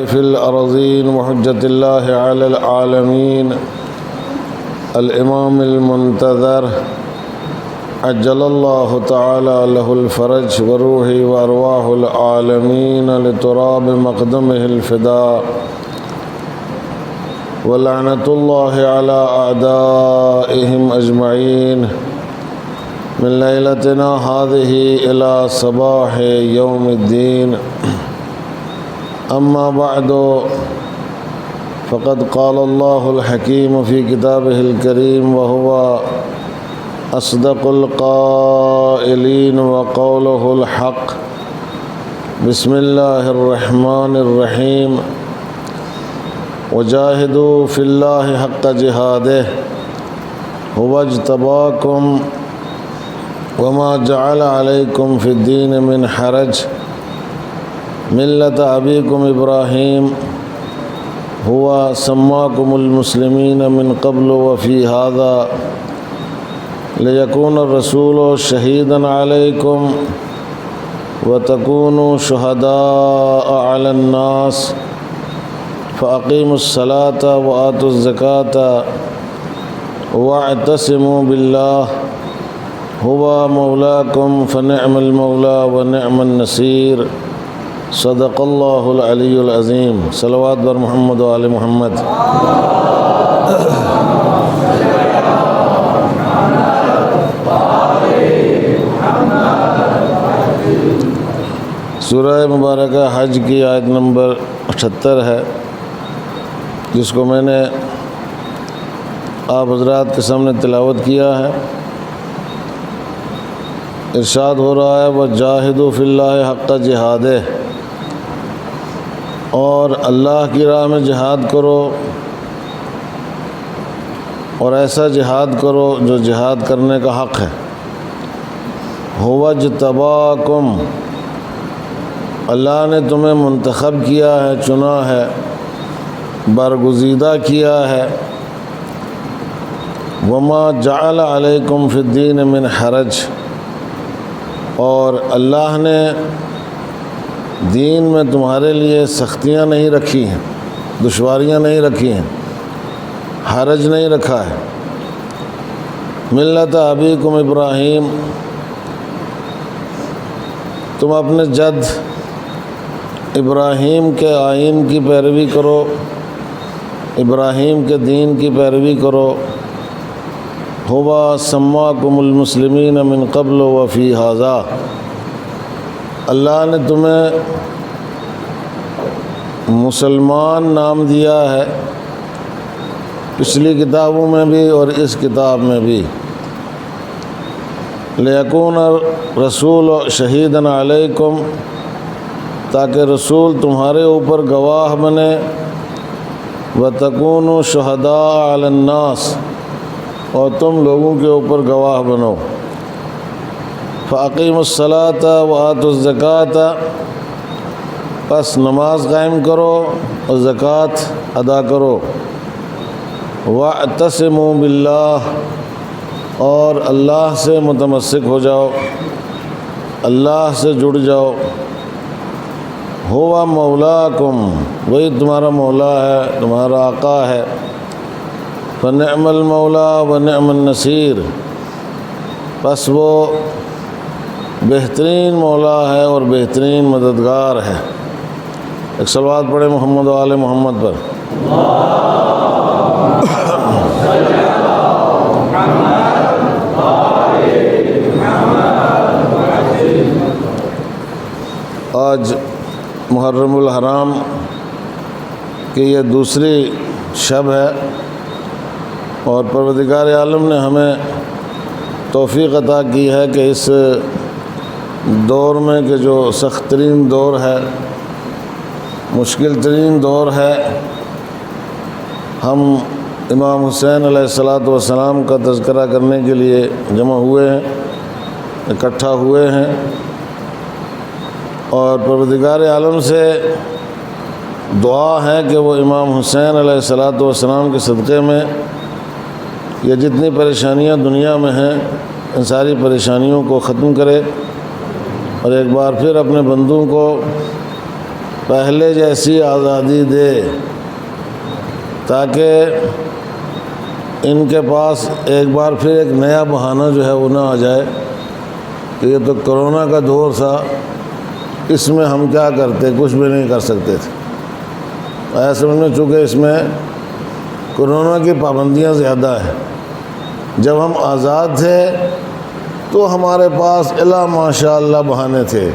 في الأرضين وحجة الله على العالمين الإمام المنتظر عجل الله تعالى له الفرج وروحه وأرواح العالمين لتراب مقدمه الفداء ولعنة الله على أعدائهم أجمعين من ليلتنا هذه إلى صباح يوم الدين. أما بعد فقد قال الله الحكيم في كتابه الكريم وهو أصدق القائلين وقوله الحق. بسم الله الرحمن الرحيم. وجاهدوا في الله حق جهاده هو اجتباكم وما جعل عليكم في الدين من حرج ملة أبيكم إبراهيم هو سماكم المسلمين من قبل وفي هذا ليكون الرسول شهيدا عليكم وتكونوا شهداء على الناس فأقيموا الصلاة وآتوا الزكاة واعتصموا بالله هو مولاكم فنعم المولى ونعم النصير. صدق اللہ العلی العظیم. صلوات بر محمد و آل محمد. سورہ مبارکہ حج کی آیت نمبر 78 ہے، جس کو میں نے آپ حضرات کے سامنے تلاوت کیا ہے. ارشاد ہو رہا ہے وَجَاهِدُوا فِي اللَّهِ حَقَّ جِهَادِهِ، اور اللہ کی راہ میں جہاد کرو، اور ایسا جہاد کرو جو جہاد کرنے کا حق ہے. هُوَ اجْتَبَاكُمْ، اللہ نے تمہیں منتخب کیا ہے، چنا ہے، برگزیدہ کیا ہے. وَمَا جَعَلَ عَلَيْكُمْ فِي الدِّينِ مِنْ حَرَجٍ، اور اللہ نے دین میں تمہارے لیے سختیاں نہیں رکھی ہیں، دشواریاں نہیں رکھی ہیں، حرج نہیں رکھا ہے. ملت ابیکم ابراہیم، تم اپنے جد ابراہیم کے آئین کی پیروی کرو، ابراہیم کے دین کی پیروی کرو. ہوا سماکم المسلمین من قبل وفی ھذا، اللہ نے تمہیں مسلمان نام دیا ہے پچھلی کتابوں میں بھی اور اس کتاب میں بھی. لیکون رسول شہیدًا علیکم، تاکہ رسول تمہارے اوپر گواہ بنے. وتکونوا شہداء علی الناس، اور تم لوگوں کے اوپر گواہ بنو. فاقیموا الصلاۃ وآتوا الزکاۃ، پس نماز قائم کرو اور زکوٰۃ ادا کرو. واعتصموا باللہ، اور اللہ سے متمسک ہو جاؤ، اللہ سے جڑ جاؤ. ہوا مولاکم، وہی تمہارا مولا ہے، تمہارا آقا ہے. فنعم المولا ونعم النصیر، پس وہ بہترین مولا ہے اور بہترین مددگار ہے. ایک صلوات پڑھے محمد و آل محمد پر. آج محرم الحرام کی یہ دوسری شب ہے، اور پروردگار عالم نے ہمیں توفیق عطا کی ہے کہ اس دور میں کہ جو سخت ترین دور ہے، مشکل ترین دور ہے، ہم امام حسین علیہ السلام کا تذکرہ کرنے کے لیے جمع ہوئے ہیں، اکٹھا ہوئے ہیں. اور پروردگار عالم سے دعا ہے کہ وہ امام حسین علیہ السلام کے صدقے میں یہ جتنی پریشانیاں دنیا میں ہیں ان ساری پریشانیوں کو ختم کرے، اور ایک بار پھر اپنے بندوں کو پہلے جیسی آزادی دے، تاکہ ان کے پاس ایک بار پھر ایک نیا بہانہ جو ہے وہ نہ آ جائے کہ یہ تو کرونا کا دور تھا، اس میں ہم کیا کرتے، کچھ بھی نہیں کر سکتے تھے۔ ایسے میں چونکہ اس میں کرونا کی پابندیاں زیادہ ہیں، جب ہم آزاد تھے تو ہمارے پاس الا ماشاء اللہ بہانے تھے،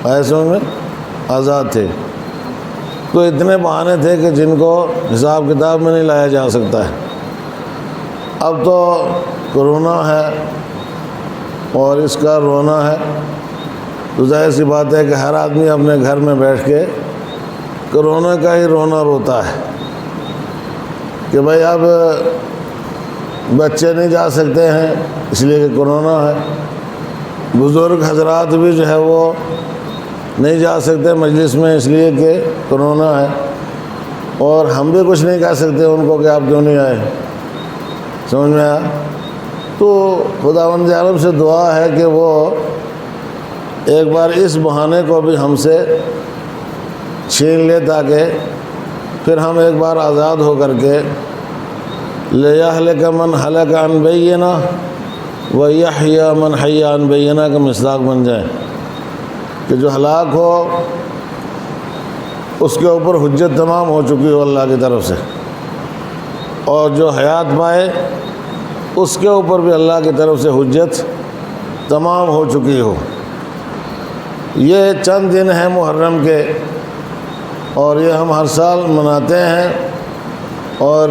ایسے میں آزاد تھے تو اتنے بہانے تھے کہ جن کو حساب کتاب میں نہیں لایا جا سکتا ہے۔ اب تو کرونا ہے اور اس کا رونا ہے، تو ظاہر سی بات ہے کہ ہر آدمی اپنے گھر میں بیٹھ کے کرونا کا ہی رونا روتا ہے کہ بھائی اب بچے نہیں جا سکتے ہیں اس لیے کہ کرونا ہے، بزرگ حضرات بھی جو ہے وہ نہیں جا سکتے مجلس میں اس لیے کہ کرونا ہے، اور ہم بھی کچھ نہیں کہہ سکتے ان کو کہ آپ کیوں نہیں آئے، سمجھ میں آیا؟ تو خداوند عالم سے دعا ہے کہ وہ ایک بار اس بہانے کو بھی ہم سے چھین لے، تاکہ پھر ہم ایک بار آزاد ہو کر کے لِیَہْلِکَ مَنْ ہَلَکَ عَنْ بَیِّنَہ وَیَحْیَیٰ مَنْ حَیَّ عَنْ بَیِّنَہ کا مصداق بن جائیں، کہ جو ہلاک ہو اس کے اوپر حجت تمام ہو چکی ہو اللہ کی طرف سے، اور جو حیات پائے اس کے اوپر بھی اللہ کی طرف سے حجت تمام ہو چکی ہو۔ یہ چند دن ہیں محرم کے، اور یہ ہم ہر سال مناتے ہیں، اور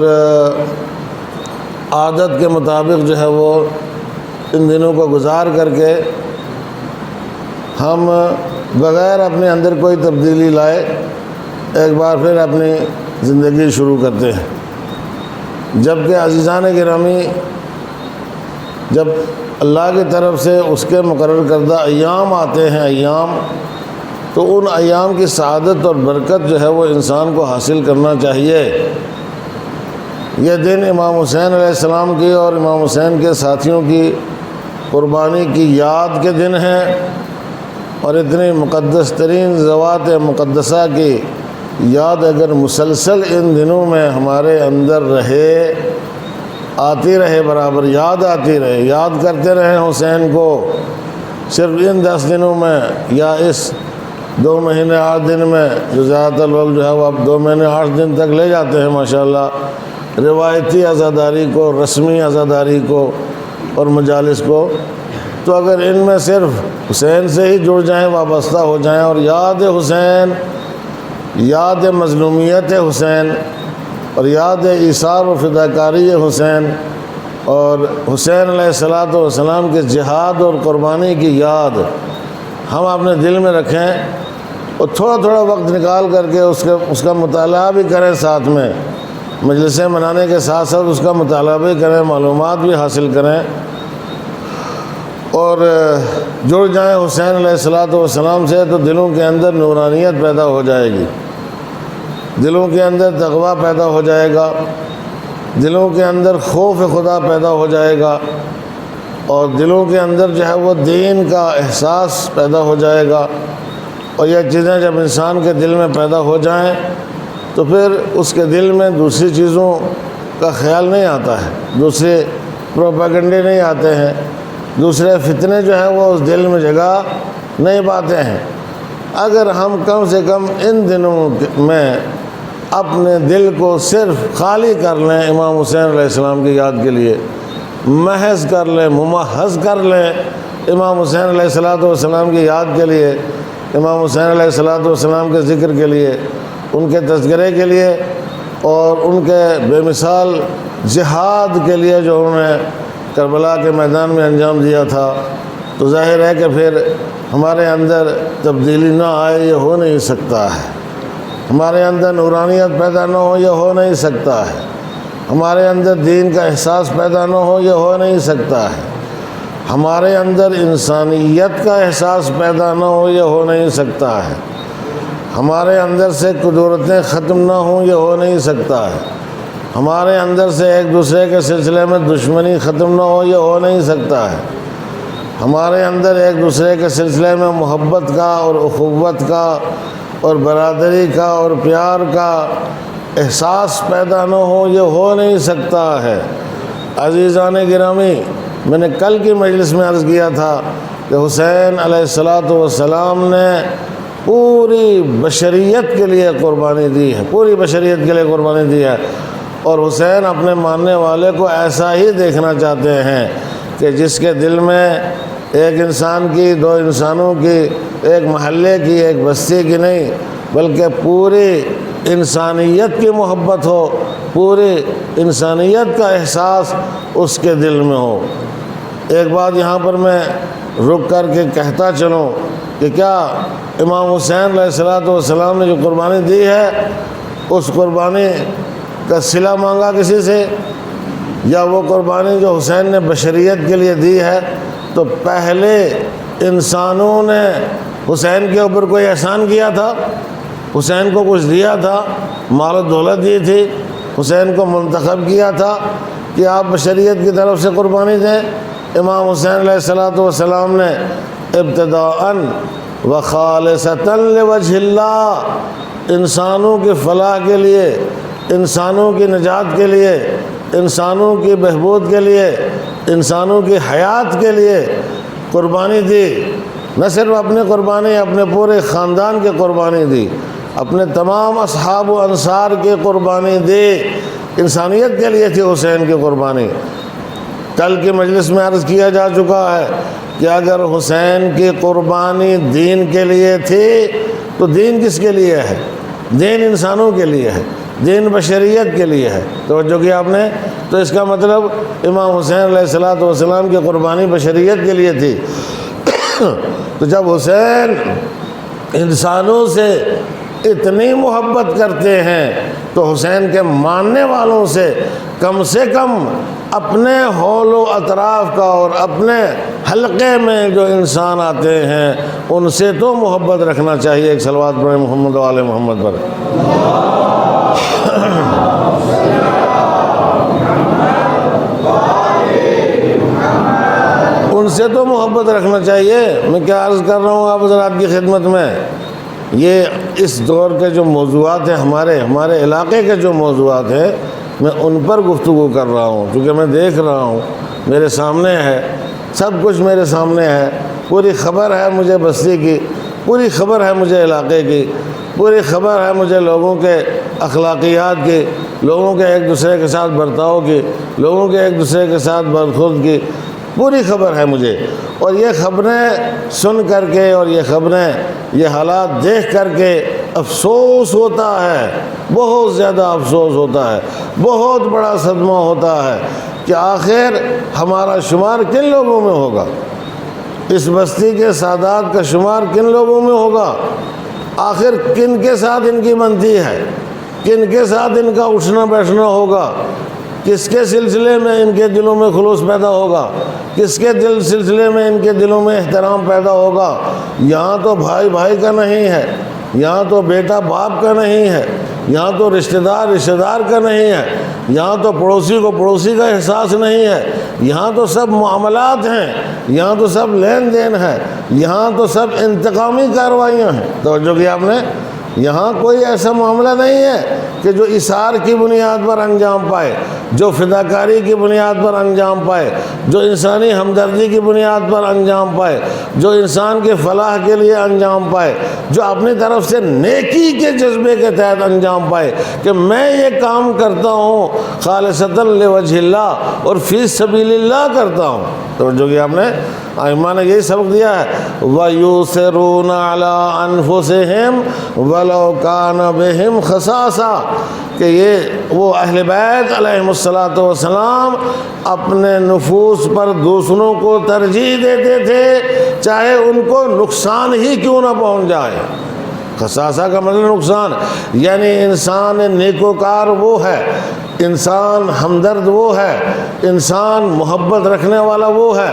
عادت کے مطابق جو ہے وہ ان دنوں کو گزار کر کے ہم بغیر اپنے اندر کوئی تبدیلی لائے ایک بار پھر اپنی زندگی شروع کرتے ہیں۔ جبکہ عزیزان گرامی، جب اللہ کی طرف سے اس کے مقرر کردہ ایام آتے ہیں ایام، تو ان ایام کی سعادت اور برکت جو ہے وہ انسان کو حاصل کرنا چاہیے۔ یہ دن امام حسین علیہ السلام کی اور امام حسین کے ساتھیوں کی قربانی کی یاد کے دن ہیں، اور اتنی مقدس ترین ذوات مقدسہ کی یاد اگر مسلسل ان دنوں میں ہمارے اندر رہے، آتی رہے، برابر یاد آتی رہے، یاد کرتے رہیں حسین کو، صرف ان 10 دنوں میں یا اس 2 مہینے 8 دن میں، جو زیادہ تر لوگ جو ہے وہ اب 2 مہینے 8 دن تک لے جاتے ہیں ماشاءاللہ روایتی عزاداری کو، رسمی عزاداری کو اور مجالس کو، تو اگر ان میں صرف حسین سے ہی جڑ جائیں، وابستہ ہو جائیں، اور یاد حسین، یاد مظلومیت حسین، اور یاد ایثار و فداکاری حسین، اور حسین علیہ السلام کے جہاد اور قربانی کی یاد ہم اپنے دل میں رکھیں، اور تھوڑا تھوڑا وقت نکال کر کے اس کا مطالعہ بھی کریں، ساتھ میں مجلسیں منانے کے ساتھ ساتھ اس کا مطالعہ بھی کریں، معلومات بھی حاصل کریں، اور جڑ جائیں حسین علیہ السلام سے، تو دلوں کے اندر نورانیت پیدا ہو جائے گی، دلوں کے اندر تقویٰ پیدا ہو جائے گا، دلوں کے اندر خوف خدا پیدا ہو جائے گا، اور دلوں کے اندر جو ہے وہ دین کا احساس پیدا ہو جائے گا۔ اور یہ چیزیں جب انسان کے دل میں پیدا ہو جائیں تو پھر اس کے دل میں دوسری چیزوں کا خیال نہیں آتا ہے، دوسرے پروپیگنڈے نہیں آتے ہیں، دوسرے فتنے جو ہیں وہ اس دل میں جگہ نہیں پاتے ہیں۔ اگر ہم کم سے کم ان دنوں میں اپنے دل کو صرف خالی کر لیں امام حسین علیہ السلام کی یاد کے لیے، محض کر لیں، ممحض کر لیں امام حسین علیہ السلام کی یاد کے لیے، امام حسین علیہ السلام کے ذکر کے لیے، ان کے تذکرے کے لیے، اور ان کے بے مثال جہاد کے لیے جو انہوں نے کربلا کے میدان میں انجام دیا تھا، تو ظاہر ہے کہ پھر ہمارے اندر تبدیلی نہ آئے، یہ ہو نہیں سکتا ہے۔ ہمارے اندر نورانیت پیدا نہ ہو، یہ ہو نہیں سکتا ہے۔ ہمارے اندر دین کا احساس پیدا نہ ہو، یہ ہو نہیں سکتا ہے۔ ہمارے اندر انسانیت کا احساس پیدا نہ ہو، یہ ہو نہیں سکتا ہے۔ ہمارے اندر سے قدرتیں ختم نہ ہوں، یہ ہو نہیں سکتا ہے۔ ہمارے اندر سے ایک دوسرے کے سلسلے میں دشمنی ختم نہ ہو، یہ ہو نہیں سکتا ہے۔ ہمارے اندر ایک دوسرے کے سلسلے میں محبت کا اور اخوت کا اور برادری کا اور پیار کا احساس پیدا نہ ہو، یہ ہو نہیں سکتا ہے۔ عزیزان گرامی، میں نے کل کی مجلس میں عرض کیا تھا کہ حسین علیہ السلام نے پوری بشریت کے لیے قربانی دی ہے، پوری بشریت کے لیے قربانی دی ہے، اور حسین اپنے ماننے والے کو ایسا ہی دیکھنا چاہتے ہیں کہ جس کے دل میں ایک انسان کی، دو انسانوں کی، ایک محلے کی، ایک بستی کی نہیں، بلکہ پوری انسانیت کی محبت ہو، پوری انسانیت کا احساس اس کے دل میں ہو۔ ایک بات یہاں پر میں رک کر کے کہتا چلوں کہ کیا امام حسین علیہ السلام نے جو قربانی دی ہے، اس قربانی کا صلہ مانگا کسی سے، یا وہ قربانی جو حسین نے بشریت کے لیے دی ہے، تو پہلے انسانوں نے حسین کے اوپر کوئی احسان کیا تھا؟ حسین کو کچھ دیا تھا؟ مال و دولت دی تھی؟ حسین کو منتخب کیا تھا کہ آپ بشریت کی طرف سے قربانی دیں؟ امام حسین علیہ السلام نے ابتداءً وخالصتاً لوجہ اللہ، انسانوں کی فلاح کے لیے، انسانوں کی نجات کے لیے، انسانوں کی بہبود کے لیے، انسانوں کی حیات کے لیے قربانی دی۔ نہ صرف اپنے قربانی، اپنے پورے خاندان کی قربانی دی، اپنے تمام اصحاب و انصار کی قربانی دی۔ انسانیت کے لیے تھی حسین کی قربانی۔ کل کی مجلس میں عرض کیا جا چکا ہے کہ اگر حسین کی قربانی دین کے لیے تھی تو دین کس کے لیے ہے؟ دین انسانوں کے لیے ہے، دین بشریت کے لیے ہے۔ توجہ کیا آپ نے؟ تو اس کا مطلب امام حسین علیہ السلام کی قربانی بشریت کے لیے تھی۔ تو جب حسین انسانوں سے اتنی محبت کرتے ہیں تو حسین کے ماننے والوں سے کم اپنے حول و اطراف کا اور اپنے حلقے میں جو انسان آتے ہیں ان سے تو محبت رکھنا چاہیے۔ ایک صلوات پڑھیں محمد و آل محمد پر۔ ان سے تو محبت رکھنا چاہیے۔ میں کیا عرض کر رہا ہوں آپ حضرات کی خدمت میں، یہ اس دور کے جو موضوعات ہیں، ہمارے علاقے کے جو موضوعات ہیں، میں ان پر گفتگو کر رہا ہوں، کیونکہ میں دیکھ رہا ہوں، میرے سامنے ہے، سب کچھ میرے سامنے ہے، پوری خبر ہے مجھے بستی کی، پوری خبر ہے مجھے علاقے کی، پوری خبر ہے مجھے لوگوں کے اخلاقیات کی، لوگوں کے ایک دوسرے کے ساتھ برتاؤ کی، لوگوں کے ایک دوسرے کے ساتھ برخورد کی، پوری خبر ہے مجھے۔ اور یہ خبریں سن کر کے اور یہ خبریں، یہ حالات دیکھ کر کے افسوس ہوتا ہے، بہت زیادہ افسوس ہوتا ہے، بہت بڑا صدمہ ہوتا ہے کہ آخر ہمارا شمار کن لوگوں میں ہوگا؟ اس بستی کے سادات کا شمار کن لوگوں میں ہوگا؟ آخر کن کے ساتھ ان کی بنتی ہے؟ کن کے ساتھ ان کا اٹھنا بیٹھنا ہوگا؟ کس کے سلسلے میں ان کے دلوں میں خلوص پیدا ہوگا؟ کس کے سلسلے میں ان کے دلوں میں احترام پیدا ہوگا؟ یہاں تو بھائی بھائی کا نہیں ہے، یہاں تو بیٹا باپ کا نہیں ہے، یہاں تو رشتہ دار کا نہیں ہے، یہاں تو پڑوسی کو پڑوسی کا احساس نہیں ہے، یہاں تو سب معاملات ہیں، یہاں تو سب لین دین ہے، یہاں تو سب انتقامی کارروائیاں ہیں۔ توجہ کیا آپ نے؟ یہاں کوئی ایسا معاملہ نہیں ہے کہ جو اثار کی بنیاد پر انجام پائے، جو فداکاری کی بنیاد پر انجام پائے، جو انسانی ہمدردی کی بنیاد پر انجام پائے، جو انسان کے فلاح کے لیے انجام پائے، جو اپنی طرف سے نیکی کے جذبے کے تحت انجام پائے کہ میں یہ کام کرتا ہوں خالصتاً لوجہ اللہ اور فی سبیل اللہ کرتا ہوں۔ تو جو کہ آپ نے ائمہ نے یہی سبق دیا ہے، وَيُؤْثِرُونَ عَلَىٰ أَنفُسِهِمْ وَلَوْ كَانَ بِهِمْ خَصَاصَةٌ، کہ یہ وہ اہل بیت علیہم السلام اپنے نفوس پر دوسروں کو ترجیح دیتے تھے چاہے ان کو نقصان ہی کیوں نہ پہنچ جائے۔ خصاصہ کا مطلب نقصان، یعنی انسان نیکوکار وہ ہے، انسان ہمدرد وہ ہے، انسان محبت رکھنے والا وہ ہے،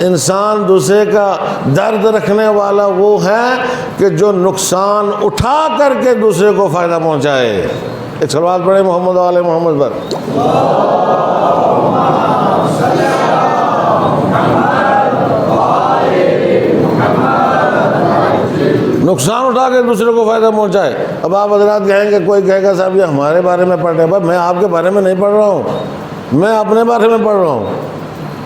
انسان دوسرے کا درد رکھنے والا وہ ہے کہ جو نقصان اٹھا کر کے دوسرے کو فائدہ پہنچائے۔ ایک صلوات پڑھیں محمد و آل محمد پر۔ نقصان اٹھا کے دوسرے کو فائدہ پہنچائے۔ اب آپ حضرات کہیں گے، کوئی کہے گا صاحب یہ ہمارے بارے میں پڑھ رہے ہیں۔ بھائی میں آپ کے بارے میں نہیں پڑھ رہا ہوں، میں اپنے بارے میں پڑھ رہا ہوں۔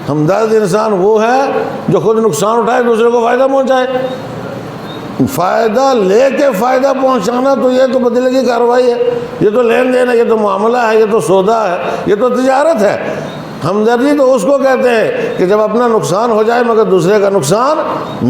ہمدرد انسان وہ ہے جو خود نقصان اٹھائے دوسرے کو فائدہ پہنچائے۔ فائدہ لے کے فائدہ پہنچانا تو یہ تو بدلے کی کارروائی ہے، یہ تو لین دین ہے، یہ تو معاملہ ہے، یہ تو سودا ہے، یہ تو تجارت ہے۔ ہمدردی تو اس کو کہتے ہیں کہ جب اپنا نقصان ہو جائے مگر دوسرے کا نقصان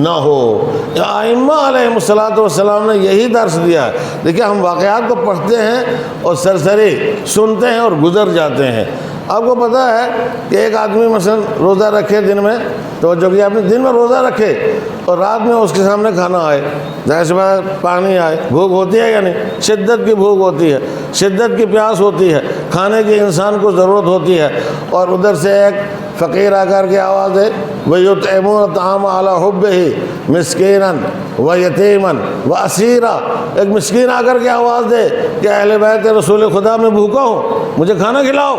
نہ ہو۔ ائمہ علیہم الصلوۃ والسلام نے یہی درس دیا ہے۔ دیکھیں ہم واقعات کو پڑھتے ہیں اور سرسری سنتے ہیں اور گزر جاتے ہیں۔ آپ کو پتہ ہے کہ ایک آدمی مثلا روزہ رکھے دن میں، توجہ کیا آپ نے، دن میں روزہ رکھے اور رات میں اس کے سامنے کھانا آئے، ظاہر سی بات پانی آئے، بھوک ہوتی ہے یا نہیں؟ شدت کی بھوک ہوتی ہے، شدت کی پیاس ہوتی ہے، کھانے کی انسان کو ضرورت ہوتی ہے، اور ادھر سے ایک فقیر آ کر کے آواز ہے وَيُطْعِمُونَ الطَّعَامَ عَلَىٰ حُبِّهِ مِسْكِينًا وَيَتِيمًا وَأَسِيرًا۔ ایک مسکین آ کر کے آواز دے کہ اہل بیت رسول خدا میں بھوکا ہوں، مجھے کھانا کھلاؤ۔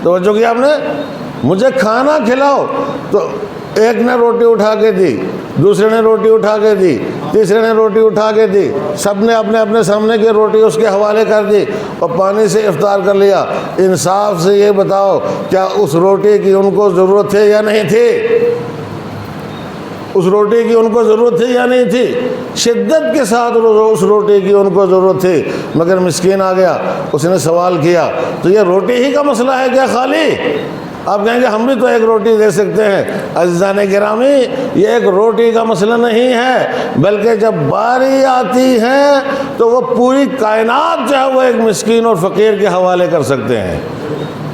توجہ کیا آپ نے، مجھے کھانا کھلاؤ۔ تو ایک نے روٹی اٹھا کے دی، دوسرے نے روٹی اٹھا کے دی، تیسرے نے روٹی اٹھا کے دی، سب نے اپنے اپنے سامنے کی روٹی اس کے حوالے کر دی اور پانی سے افطار کر لیا۔ انصاف سے یہ بتاؤ کیا اس روٹی کی ان کو ضرورت تھی یا نہیں تھی؟ اس روٹی کی ان کو ضرورت تھی یا نہیں تھی؟ شدت کے ساتھ اس روٹی کی ان کو ضرورت تھی، مگر مسکین آ گیا، اس نے سوال کیا تو یہ روٹی ہی کا مسئلہ ہے کیا خالی؟ آپ کہیں گے ہم بھی تو ایک روٹی دے سکتے ہیں۔ عزیزان گرامی، یہ ایک روٹی کا مسئلہ نہیں ہے، بلکہ جب باری آتی ہے تو وہ پوری کائنات جو ہے وہ ایک مسکین اور فقیر کے حوالے کر سکتے ہیں۔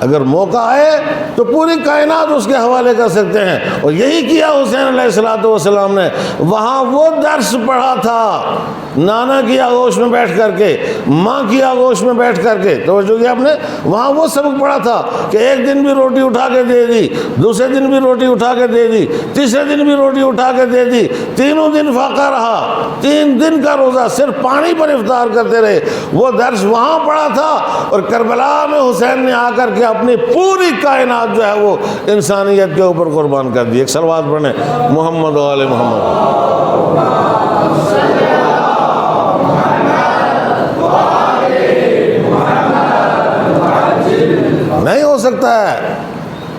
اگر موقع آئے تو پوری کائنات اس کے حوالے کر سکتے ہیں، اور یہی کیا حسین علیہ الصلوۃ والسلام نے۔ وہاں وہ درس پڑھا تھا نانا کی آغوش میں بیٹھ کر کے، ماں کی آغوش میں بیٹھ کر کے، توجہ کیا آپ نے، وہاں وہ سبق پڑھا تھا کہ ایک دن بھی روٹی اٹھا کے دے دی، دوسرے دن بھی روٹی اٹھا کے دے دی، تیسرے دن بھی روٹی اٹھا کے دے دی، تینوں دن فاقہ رہا، 3 دن کا روزہ صرف پانی پر افطار کرتے رہے۔ وہ درس وہاں پڑھا تھا، اور کربلا میں حسین نے آ کر کے اپنی پوری کائنات جو ہے وہ انسانیت کے اوپر قربان کر دی۔ ایک صلوات پڑھیں محمد و آل محمد۔ نہیں ہو سکتا ہے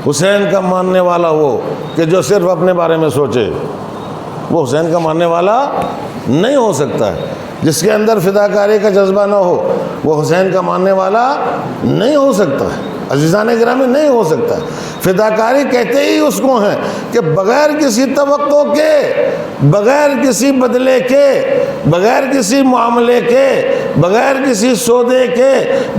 حسین کا ماننے والا وہ کہ جو صرف اپنے بارے میں سوچے، وہ حسین کا ماننے والا نہیں ہو سکتا ہے۔ جس کے اندر فداکاری کا جذبہ نہ ہو وہ حسین کا ماننے والا نہیں ہو سکتا ہے۔ عزیزان گرامی، نہیں ہو سکتا۔ فداکاری کہتے ہی اس کو ہیں کہ بغیر کسی توقع کے، بغیر کسی بدلے کے، بغیر کسی معاملے کے، بغیر کسی سودے کے،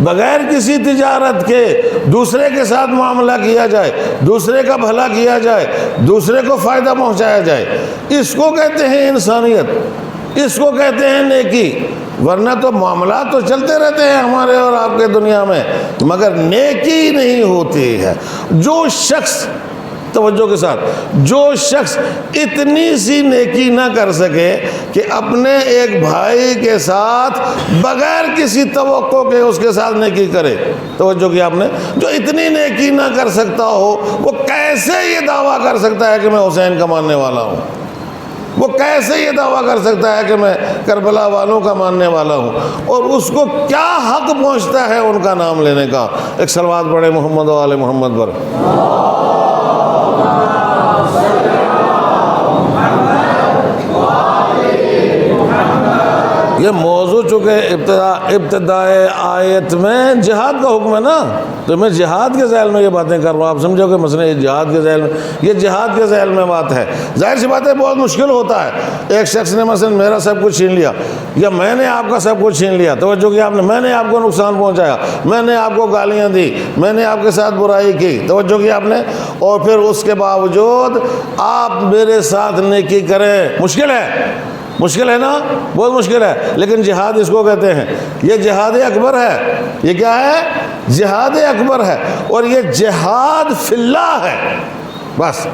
بغیر کسی تجارت کے دوسرے کے ساتھ معاملہ کیا جائے، دوسرے کا بھلا کیا جائے، دوسرے کو فائدہ پہنچایا جائے، اس کو کہتے ہیں انسانیت، اس کو کہتے ہیں نیکی۔ ورنہ تو معاملات تو چلتے رہتے ہیں ہمارے اور آپ کے دنیا میں، مگر نیکی نہیں ہوتی ہے۔ جو شخص، توجہ کے ساتھ، جو شخص اتنی سی نیکی نہ کر سکے کہ اپنے ایک بھائی کے ساتھ بغیر کسی توقع کے اس کے ساتھ نیکی کرے، توجہ کیا آپ نے، جو اتنی نیکی نہ کر سکتا ہو وہ کیسے یہ دعویٰ کر سکتا ہے کہ میں حسین کا ماننے والا ہوں؟ وہ کیسے یہ دعویٰ کر سکتا ہے کہ میں کربلا والوں کا ماننے والا ہوں؟ اور اس کو کیا حق پہنچتا ہے ان کا نام لینے کا؟ ایک صلوات پڑھے محمد و آل محمد پر۔ یہ موضوع چونکہ ابتدائے آیت میں جہاد کا حکم ہے نا، تو میں جہاد کے ذیل میں یہ باتیں کر رہا ہوں۔ آپ سمجھو کہ مثلا یہ جہاد کے ذیل میں، یہ جہاد کے ذیل میں بات ہے۔ ظاہر سی بات ہے بہت مشکل ہوتا ہے۔ ایک شخص نے مثلا میرا سب کچھ چھین لیا، یا میں نے آپ کا سب کچھ چھین لیا، توجہ کہ آپ نے، میں نے آپ کو نقصان پہنچایا، میں نے آپ کو گالیاں دی، میں نے آپ کے ساتھ برائی کی، توجہ کہ آپ نے، اور پھر اس کے باوجود آپ میرے ساتھ نیکی کریں۔ مشکل ہے، مشکل ہے نا، بہت مشکل ہے، لیکن جہاد اس کو کہتے ہیں۔ یہ جہاد اکبر ہے۔ یہ کیا ہے؟ جہاد اکبر ہے، اور یہ جہاد فی اللہ ہے۔ بس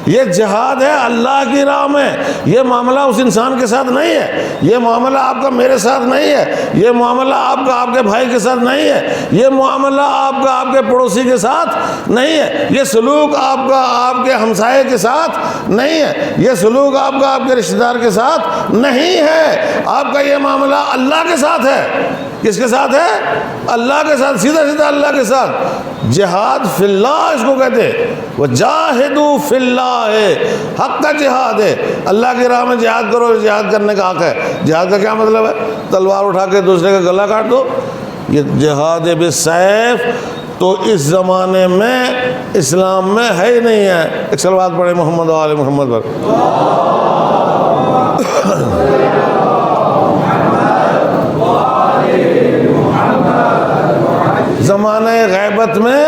یہ جہاد ہے اللہ کی راہ میں. یہ معاملہ اس انسان کے ساتھ نہیں ہے, یہ معاملہ آپ کا میرے ساتھ نہیں ہے, یہ معاملہ آپ کا آپ کے بھائی کے ساتھ نہیں ہے, یہ معاملہ آپ کا آپ کے پڑوسی کے ساتھ نہیں ہے, یہ سلوک آپ کا آپ کے ہمسائے کے ساتھ نہیں ہے, یہ سلوک آپ کا آپ کے رشتہ دار کے ساتھ نہیں ہے. آپ کا یہ معاملہ اللہ کے ساتھ ہے. کس کے ساتھ ہے؟ اللہ کے ساتھ, سیدھا سیدھا اللہ کے ساتھ. جہاد فی اللہ اس کو کہتے ہیں. وجاہدوا فی اللہ ہے, حق کا جہاد ہے. اللہ کی راہ میں جہاد کرو, جہاد کرنے کا حق ہے. جہاد کا کیا مطلب ہے؟ تلوار اٹھا کے دوسرے کا گلا کاٹ دو, یہ جہاد بالسیف تو اس زمانے میں اسلام میں ہے ہی نہیں ہے. ایک صلوات پڑھیں محمد و آل محمد پر. زمانہ غیبت میں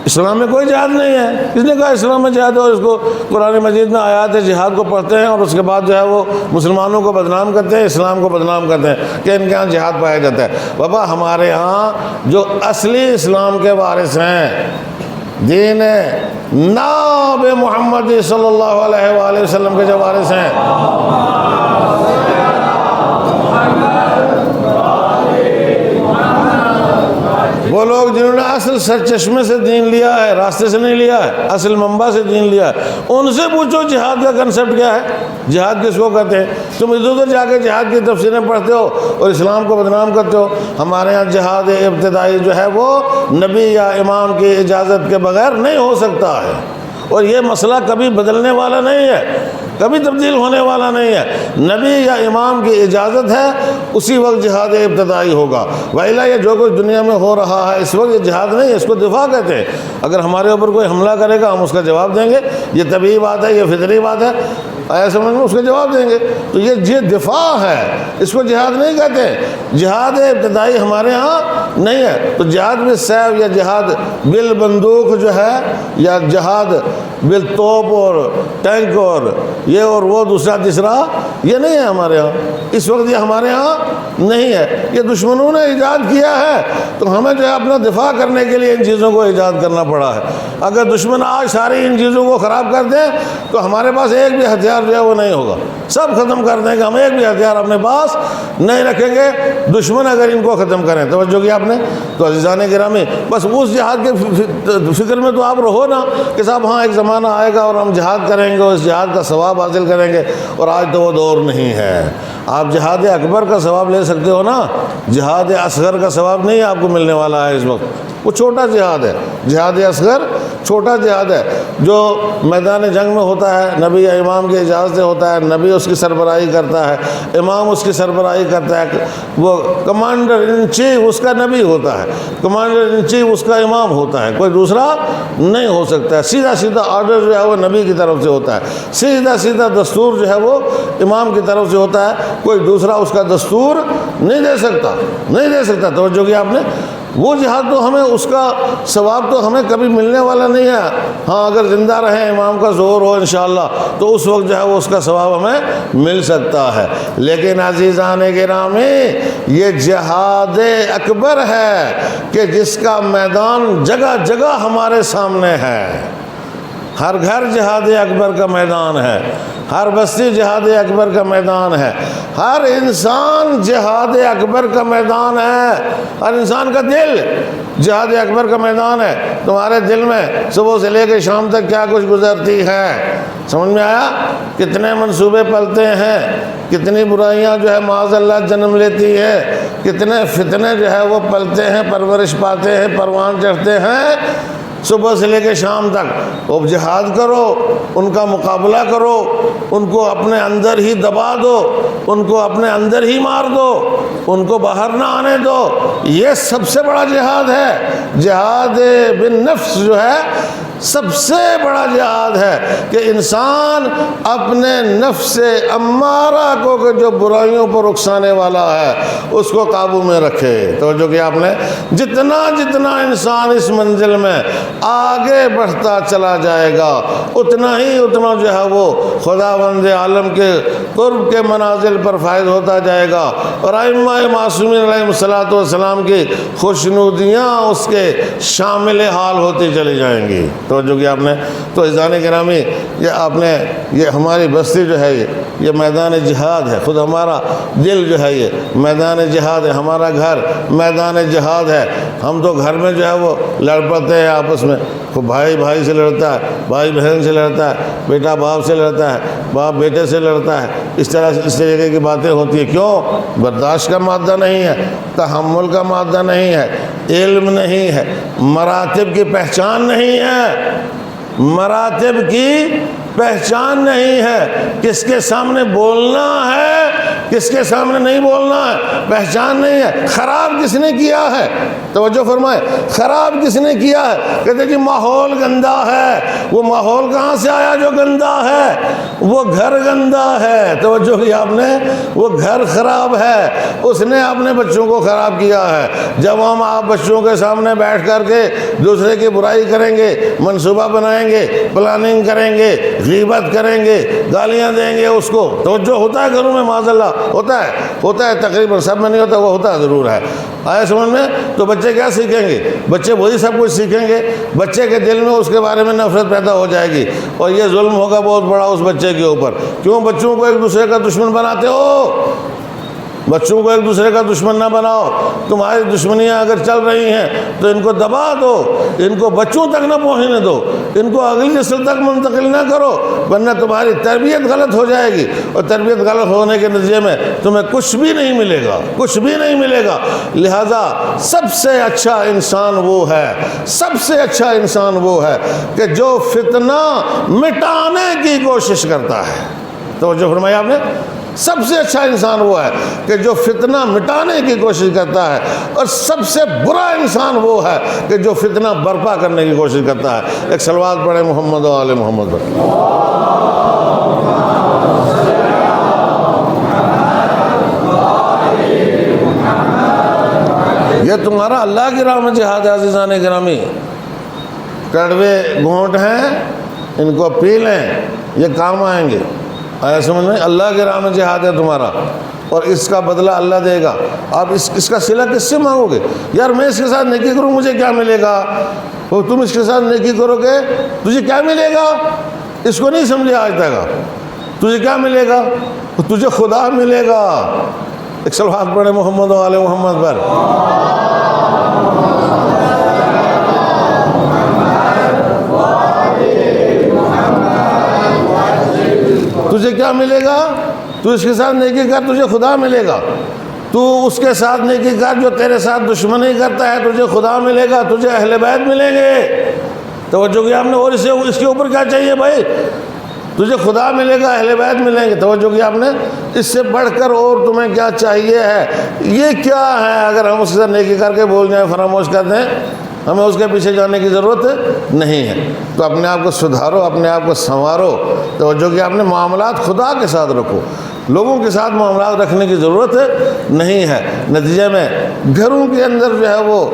اسلام میں کوئی جہاد نہیں ہے. کس نے کہا اسلام میں جہاد ہو؟ اس کو قرآن مجید میں آیات جہاد کو پڑھتے ہیں اور اس کے بعد جو ہے وہ مسلمانوں کو بدنام کرتے ہیں, اسلام کو بدنام کرتے ہیں کہ ان کے ہاں جہاد پایا جاتا ہے. بابا ہمارے ہاں جو اصلی اسلام کے وارث ہیں, دین ناب محمد صلی اللہ علیہ وآلہ وسلم کے جو وارث ہیں, وہ لوگ جنہوں نے اصل سرچشمے سے دین لیا ہے, راستے سے نہیں لیا ہے, اصل منبع سے دین لیا ہے, ان سے پوچھو جہاد کا کنسپٹ کیا ہے, جہاد کس کو کہتے ہیں. تم ادھر ادھر جا کے جہاد کی تفسیریں پڑھتے ہو اور اسلام کو بدنام کرتے ہو. ہمارے یہاں جہاد ابتدائی جو ہے وہ نبی یا امام کی اجازت کے بغیر نہیں ہو سکتا ہے, اور یہ مسئلہ کبھی بدلنے والا نہیں ہے, کبھی تبدیل ہونے والا نہیں ہے. نبی یا امام کی اجازت ہے اسی وقت جہاد ابتدائی ہوگا. وإلا یہ جو کچھ دنیا میں ہو رہا ہے اس وقت یہ جہاد نہیں ہے, اس کو دفاع کہتے ہیں. اگر ہمارے اوپر کوئی حملہ کرے گا ہم اس کا جواب دیں گے, یہ طبیعی بات ہے, یہ فطری بات ہے, آیا سمجھ میں, اس کا جواب دیں گے. تو یہ دفاع ہے, اس کو جہاد نہیں کہتے. جہاد ابتدائی ہمارے ہاں نہیں ہے. تو جہاد بالسیف یا جہاد بالبندوق جو ہے, یا جہاد بالتوپ اور ٹینک اور یہ اور وہ دوسرا تیسرا, یہ نہیں ہے ہمارے ہاں. اس وقت یہ ہمارے ہاں نہیں ہے. یہ دشمنوں نے ایجاد کیا ہے, تو ہمیں جو ہے اپنا دفاع کرنے کے لیے ان چیزوں کو ایجاد کرنا پڑا ہے. اگر دشمن آج ساری ان چیزوں کو خراب کر دیں تو ہمارے پاس ایک بھی ہتھیار جو ہے وہ نہیں ہوگا. سب ختم کر دیں گے, ہم ایک بھی ہتھیار اپنے پاس نہیں رکھیں گے. دشمن اگر ان کو ختم کریں, توجہ کیا آپ نے. تو عزیزان گرامی, بس اس جہاد کے فکر میں تو آپ رہو نا کہ صاحب ہاں ایک زمانہ آئے گا اور ہم جہاد کریں گے, اس جہاد کا ثواب حاصل کریں گے. اور آج تو وہ دور نہیں ہے. آپ جہاد اکبر کا ثواب لے سکتے ہو نا, جہاد اصغر کا ثواب نہیں آپ کو ملنے والا ہے اس وقت. وہ چھوٹا جہاد ہے, جہاد اصغر چھوٹا جہاد ہے جو میدان جنگ میں ہوتا ہے, نبی یا امام کی اجازت سے ہوتا ہے. نبی اس کی سربراہی کرتا ہے, امام اس کی سربراہی کرتا ہے. وہ کمانڈر ان چیف اس کا نبی ہوتا ہے, کمانڈر ان چیف اس کا امام ہوتا ہے, کوئی دوسرا نہیں ہو سکتا ہے. سیدھا سیدھا آرڈر جو ہے وہ نبی کی طرف سے ہوتا ہے, سیدھا سیدھا دستور جو ہے وہ امام کی طرف سے ہوتا ہے. کوئی دوسرا اس کا دستور نہیں دے سکتا, نہیں دے سکتا. توجہ کیا آپ نے. وہ جہاد تو ہمیں اس کا ثواب تو ہمیں کبھی ملنے والا نہیں ہے. ہاں اگر زندہ رہیں, امام کا ظہور ہو انشاءاللہ, تو اس وقت جو ہے وہ اس کا ثواب ہمیں مل سکتا ہے. لیکن عزیزان گرامی, یہ جہاد اکبر ہے کہ جس کا میدان جگہ جگہ ہمارے سامنے ہے. ہر گھر جہاد اکبر کا میدان ہے, ہر بستی جہاد اکبر کا میدان ہے, ہر انسان جہاد اکبر کا میدان ہے. ہر انسان کا دل جہاد اکبر کا میدان ہے. تمہارے دل میں صبح سے لے کے شام تک کیا کچھ گزرتی ہے, سمجھ میں آیا؟ کتنے منصوبے پلتے ہیں, کتنی برائیاں جو ہے معاذ اللہ جنم لیتی ہے, کتنے فتنے جو ہے وہ پلتے ہیں, پرورش پاتے ہیں, پروان چڑھتے ہیں صبح سے لے کے شام تک. اب جہاد کرو, ان کا مقابلہ کرو, ان کو اپنے اندر ہی دبا دو, ان کو اپنے اندر ہی مار دو, ان کو باہر نہ آنے دو. یہ سب سے بڑا جہاد ہے. جہاد بالنفس جو ہے سب سے بڑا جہاد ہے کہ انسان اپنے نفس امارہ کو کہ جو برائیوں پر اکسانے والا ہے اس کو قابو میں رکھے. توجہ کیا آپ نے. جتنا جتنا انسان اس منزل میں آگے بڑھتا چلا جائے گا اتنا ہی اتنا جو ہے وہ خداوند عالم کے قرب کے منازل پر فائز ہوتا جائے گا, اور ائمہ معصومین علیہ الصلوۃ والسلام کی خوشنودیاں اس کے شامل حال ہوتی چلی جائیں گی. توجہ کی آپ نے. تو عزیزان گرامی، یہ آپ نے یہ ہماری بستی جو ہے یہ میدان جہاد ہے. خود ہمارا دل جو ہے یہ میدان جہاد ہے، ہمارا گھر میدان جہاد ہے. ہم تو گھر میں جو ہے وہ لڑ پڑتے ہیں آپس میں. بھائی بھائی سے لڑتا ہے، بھائی بہن سے لڑتا ہے، بیٹا باپ سے لڑتا ہے، باپ بیٹے سے لڑتا ہے. اس طرح کی باتیں ہوتی ہیں. کیوں؟ برداشت کا مادہ نہیں ہے، تحمل کا مادہ نہیں ہے، علم نہیں ہے، مراتب کی پہچان نہیں ہے. مراتب کی پہچان نہیں ہے. کس کے سامنے بولنا ہے، کس کے سامنے نہیں بولنا ہے، پہچان نہیں ہے. خراب کس نے کیا ہے؟ توجہ فرمائے، خراب کس نے کیا ہے؟ کہتے جی ماحول گندا ہے. وہ ماحول کہاں سے آیا جو گندا ہے؟ وہ گھر گندا ہے. توجہ کی آپ نے، وہ گھر خراب ہے، اس نے اپنے بچوں کو خراب کیا ہے. جب ہم آپ بچوں کے سامنے بیٹھ کر کے دوسرے کی برائی کریں گے، منصوبہ بنائیں گے، پلاننگ کریں گے، غیبت کریں گے، گالیاں دیں گے اس کو. توجہ ہوتا ہے گھروں میں معاذ اللہ، ہوتا ہے تقریباً سب میں نہیں ہوتا، وہ ہوتا ضرور ہے. آیا سمجھ میں؟ تو بچے کیا سیکھیں گے؟ بچے وہی سب کچھ سیکھیں گے. بچے کے دل میں اس کے بارے میں نفرت پیدا ہو جائے گی، اور یہ ظلم ہوگا بہت بڑا اس بچے کے اوپر. کیوں بچوں کو ایک دوسرے کا دشمن بناتے ہو؟ بچوں کو ایک دوسرے کا دشمن نہ بناؤ. تمہاری دشمنیاں اگر چل رہی ہیں تو ان کو دبا دو، ان کو بچوں تک نہ پہنچنے دو، ان کو اگلی نسل تک منتقل نہ کرو، ورنہ تمہاری تربیت غلط ہو جائے گی. اور تربیت غلط ہونے کے نتیجے میں تمہیں کچھ بھی نہیں ملے گا، کچھ بھی نہیں ملے گا. لہذا سب سے اچھا انسان وہ ہے، سب سے اچھا انسان وہ ہے کہ جو فتنہ مٹانے کی کوشش کرتا ہے. توجہ فرمایا آپ نے. سب سے اچھا انسان وہ ہے کہ جو فتنہ مٹانے کی کوشش کرتا ہے، اور سب سے برا انسان وہ ہے کہ جو فتنہ برپا کرنے کی کوشش کرتا ہے. ایک صلوات پڑھیں محمد و آل محمد پر. یہ تمہارا اللہ کی راہ میں جہاد ہے عزیزان گرامی. کڑوے گھونٹ ہیں، ان کو پی لیں، یہ کام آئیں گے. آیا سمجھ میں؟ اللہ کے راہ میں جہاد ہے تمہارا، اور اس کا بدلہ اللہ دے گا. آپ اس کا صلہ کس سے مانگو گے؟ یار میں اس کے ساتھ نیکی کروں مجھے کیا ملے گا؟ اور تم اس کے ساتھ نیکی کرو گے تجھے کیا ملے گا؟ اس کو نہیں سمجھے آج تک. تجھے کیا ملے گا؟ تجھے خدا ملے گا. ایک صلوات پڑھے محمد و آل محمد پر. تجھے کیا ملے گا؟ تو اس کے ساتھ نیکی کر، تجھے خدا ملے گا. تو اس کے ساتھ نیکی کر جو تیرے ساتھ دشمنی کرتا ہے، تجھے خدا ملے گا، تجھے اہل بیت ملیں گے. توجہ کیا آپ نے. اور اس کے اوپر کیا چاہیے بھائی؟ تجھے خدا ملے گا، اہل بیت ملیں گے. توجہ کیا آپ نے. اس سے بڑھ کر اور تمہیں کیا چاہیے ہے؟ یہ کیا ہے؟ اگر ہم اس کے ساتھ نیکی کر کے بول جائیں، فراموش کر دیں، ہمیں اس کے پیچھے جانے کی ضرورت نہیں ہے. تو اپنے آپ کو سدھارو، اپنے آپ کو سنوارو. توجہ کہ آپ نے معاملات خدا کے ساتھ رکھو، لوگوں کے ساتھ معاملات رکھنے کی ضرورت نہیں ہے. نتیجے میں گھروں کے اندر جو ہے وہ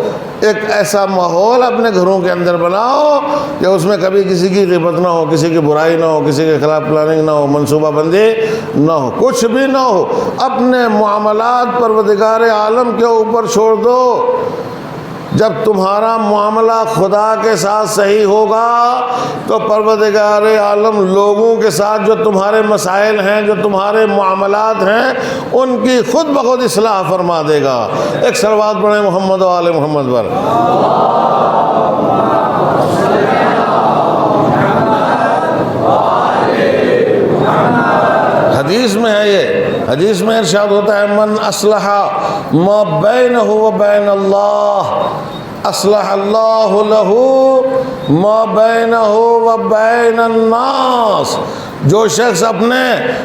ایک ایسا ماحول اپنے گھروں کے اندر بناؤ کہ اس میں کبھی کسی کی غیبت نہ ہو، کسی کی برائی نہ ہو، کسی کے خلاف پلاننگ نہ ہو، منصوبہ بندی نہ ہو، کچھ بھی نہ ہو. اپنے معاملات پروردگار عالم کے اوپر چھوڑ دو. جب تمہارا معاملہ خدا کے ساتھ صحیح ہوگا تو پروردگار عالم لوگوں کے ساتھ جو تمہارے مسائل ہیں، جو تمہارے معاملات ہیں، ان کی خود بخود اصلاح فرما دے گا. ایک صلوات پڑھیں محمد و آل محمد پر. حدیث میں ہے، یہ حدیث میں ارشاد ہوتا ہے من اصلح ما بینہ و بین اللہ اصلح اللہ لہ ما بینہ و بین الناس. جو شخص اپنے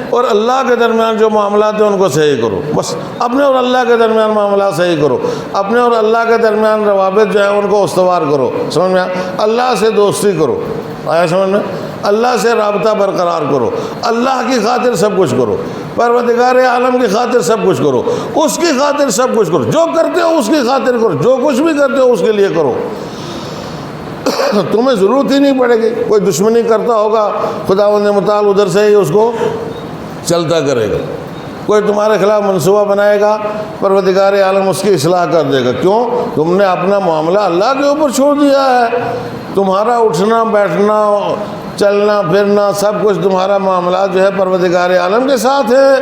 اور اللہ کے درمیان جو معاملات ہیں ان کو صحیح کرو. بس اپنے اور اللہ کے درمیان معاملات صحیح کرو، اپنے اور اللہ کے درمیان روابط جو ہیں ان کو استوار کرو. سمجھ میں؟ اللہ سے دوستی کرو. آیا سمجھ میں؟ اللہ سے رابطہ برقرار کرو، اللہ کی خاطر سب کچھ کرو، پروردگار عالم کی خاطر سب کچھ کرو، اس کی خاطر سب کچھ کرو. جو کرتے ہو اس کی خاطر کرو، جو کچھ بھی کرتے ہو اس کے لیے کرو. تمہیں ضرورت ہی نہیں پڑے گی. کوئی دشمنی کرتا ہوگا، خداوند متعال ادھر سے ہی اس کو چلتا کرے گا. کوئی تمہارے خلاف منصوبہ بنائے گا، پروردگار عالم اس کی اصلاح کر دے گا۔ کیوں؟ تم نے اپنا معاملہ اللہ کے اوپر چھوڑ دیا ہے۔ تمہارا اٹھنا بیٹھنا چلنا پھرنا سب کچھ تمہارا معاملات جو ہے پروردگار عالم کے ساتھ ہے۔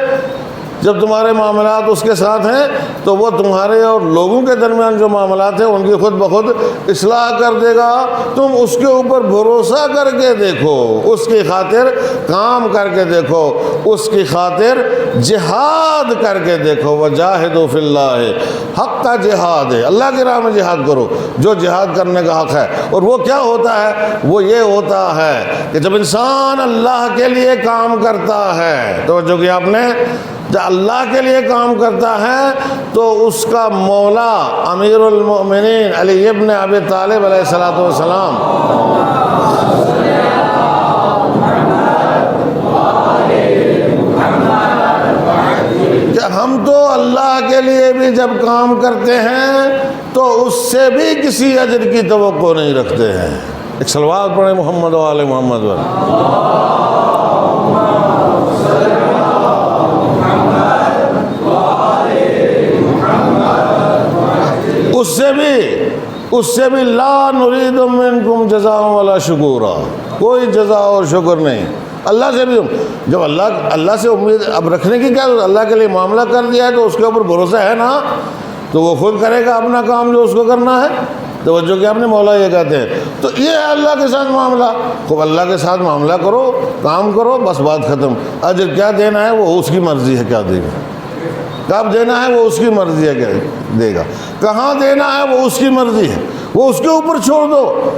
جب تمہارے معاملات اس کے ساتھ ہیں تو وہ تمہارے اور لوگوں کے درمیان جو معاملات ہیں ان کی خود بخود اصلاح کر دے گا۔ تم اس کے اوپر بھروسہ کر کے دیکھو، اس کی خاطر کام کر کے دیکھو، اس کی خاطر جہاد کر کے دیکھو۔ وجاہدوا فی اللہ حق جہاد ہے، اللہ کی راہ میں جہاد کرو جو جہاد کرنے کا حق ہے۔ اور وہ کیا ہوتا ہے؟ وہ یہ ہوتا ہے کہ جب انسان اللہ کے لیے کام کرتا ہے، توجہ کیا آپ نے، جب اللہ کے لیے کام کرتا ہے تو اس کا مولا امیر المؤمنین علی ابن ابی طالب علیہ الصلوۃ والسلام کہ ہم تو اللہ کے لیے بھی جب کام کرتے ہیں تو اس سے بھی کسی اجر کی توقع نہیں رکھتے ہیں۔ ایک صلوات پڑھیں محمد و آل محمد اس سے بھی لا نرید منکم جزاء ولا شکورا، کوئی جزا اور شکر نہیں۔ اللہ سے بھی جب اللہ سے امید اب رکھنے کی کیا، اللہ کے لیے معاملہ کر دیا ہے تو اس کے اوپر بھروسہ ہے نا، تو وہ خود کرے گا اپنا کام جو اس کو کرنا ہے۔ توجہ کہ اپنے مولا یہ کہتے ہیں، تو یہ ہے اللہ کے ساتھ معاملہ۔ خوب اللہ کے ساتھ معاملہ کرو، کام کرو، بس بات ختم۔ اجر کیا دینا ہے وہ اس کی مرضی ہے، کیا دے گا، کب دینا ہے وہ اس کی مرضی ہے، کیا دے گا، کہاں دینا ہے وہ اس کی مرضی ہے، وہ اس کے اوپر چھوڑ دو،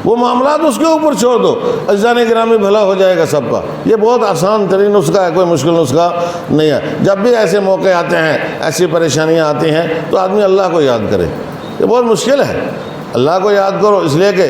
وہ معاملات اس کے اوپر چھوڑ دو، عزیزان گرامی بھلا ہو جائے گا سب کا۔ یہ بہت آسان ترین نسخہ ہے، کوئی مشکل نسخہ نہیں ہے۔ جب بھی ایسے موقع آتے ہیں، ایسی پریشانیاں آتی ہیں تو آدمی اللہ کو یاد کرے۔ یہ بہت مشکل ہے، اللہ کو یاد کرو، اس لیے کہ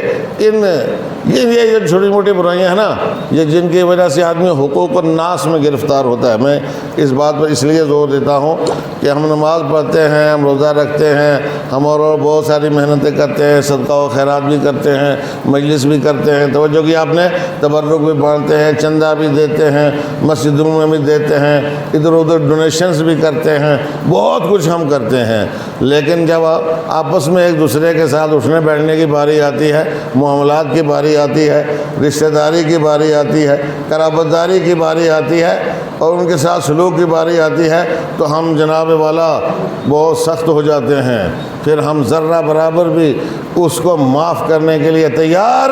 یہ جو چھوٹی موٹی برائیاں ہیں نا، یہ جن کی وجہ سے آدمی حقوق الناس میں گرفتار ہوتا ہے۔ میں اس بات پر اس لیے زور دیتا ہوں کہ ہم نماز پڑھتے ہیں، ہم روزہ رکھتے ہیں، ہم اور بہت ساری محنتیں کرتے ہیں، صدقہ و خیرات بھی کرتے ہیں، مجلس بھی کرتے ہیں، توجہ کی آپ نے، تبرک بھی بانٹتے ہیں، چندہ بھی دیتے ہیں، مسجدوں میں بھی دیتے ہیں، ادھر ادھر ڈونیشنز بھی کرتے ہیں، بہت کچھ ہم کرتے ہیں۔ لیکن جب آپس میں ایک دوسرے کے ساتھ اٹھنے بیٹھنے کی باری آتی ہے، معاملات کی باری آتی ہے، رشتہ داری کی باری آتی ہے، قرابت داری کی باری آتی ہے، اور ان کے ساتھ سلوک کی باری آتی ہے، تو ہم جناب والا بہت سخت ہو جاتے ہیں۔ پھر ہم ذرہ برابر بھی اس کو معاف کرنے کے لیے تیار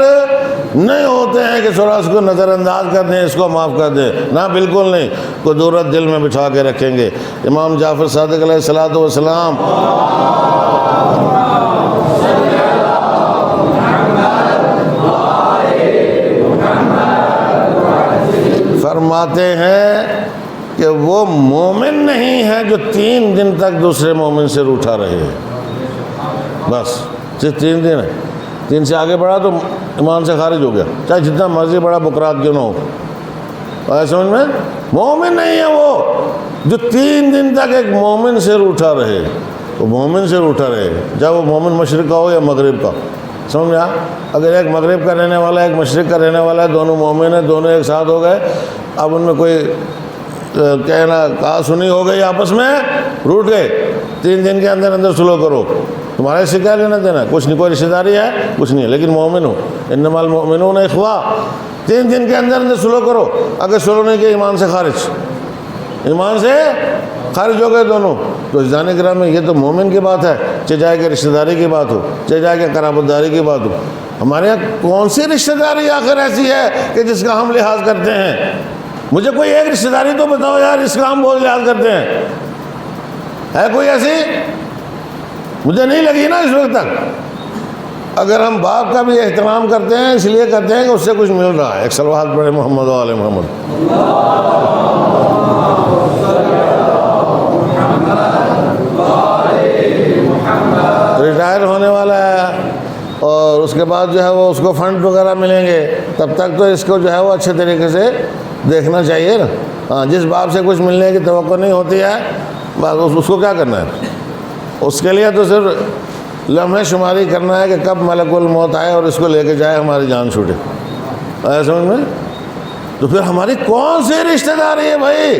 نہیں ہوتے ہیں کہ تھوڑا اس کو نظر انداز کر دیں، اس کو معاف کر دیں، نہ بالکل نہیں، قدورت دل میں بٹھا کے رکھیں گے۔ امام جعفر صادق علیہ الصلوۃ والسلام فرماتے ہیں کہ وہ مومن نہیں ہے جو 3 دن تک دوسرے مومن سے روٹھا رہے، بس صرف 3 دن ہے، 3 سے آگے بڑھا تو ایمان سے خارج ہو گیا، چاہے جتنا مرضی بڑا بکرات کیوں نہ ہو۔ آیا سمجھ میں؟ مومن نہیں ہے وہ جو 3 دن تک ایک مومن سے روٹھا رہے، وہ مومن سے روٹھا رہے، چاہے وہ مومن مشرق کا ہو یا مغرب کا۔ سمجھا؟ اگر ایک مغرب کا رہنے والا ہے، ایک مشرق کا رہنے والا ہے، دونوں مومن ہیں، دونوں ایک ساتھ ہو گئے، اب ان میں کوئی کہنا کہا سنی ہو گئی، آپس میں روٹ گئے، 3 دن کے اندر اندر سلو کرو، تمہارے سے کیا لینا دینا، کچھ نہیں، کوئی رشتہ داری ہے کچھ نہیں ہے، لیکن مومن ہو، انما المؤمنون اخوہ، 3 دن کے اندر اندر سلو کرو۔ اگر سلو نہیں کیا ایمان سے خارج، ایمان سے خارج ہو گئے دونوں۔ تو عزیزان گرامی یہ تو مومن کی بات ہے، چاہے جائے کہ رشتہ داری کی بات ہو، چاہے جائے کہ قرابت داری کی بات ہو۔ ہمارے یہاں کون سی رشتہ داری آخر ایسی ہے کہ جس کا ہم لحاظ کرتے ہیں؟ مجھے کوئی ایک رشتہ داری تو بتاؤ یار اس کا ہم بہت لحاظ کرتے ہیں، ہے کوئی ایسی؟ مجھے نہیں لگی نا اس وقت تک۔ اگر ہم باپ کا بھی احترام کرتے ہیں اس لیے کرتے ہیں کہ اس سے کچھ مل رہا ہے۔ ایک صلوات پڑھے محمد و آل محمد۔ ریٹائر ہونے والا ہے اور اس کے بعد جو ہے وہ اس کو فنڈ وغیرہ ملیں گے، تب تک تو اس کو جو ہے وہ اچھے طریقے سے دیکھنا چاہیے نا۔ ہاں، جس باپ سے کچھ ملنے کی توقع نہیں ہوتی ہے بس اس کو کیا کرنا ہے، اس کے لیے تو صرف لمحے شماری کرنا ہے کہ کب ملک الموت آئے اور اس کو لے کے جائے، ہماری جان چھوٹے۔ آیا سمجھ میں؟ تو پھر ہماری کون سی رشتہ داری ہے بھائی؟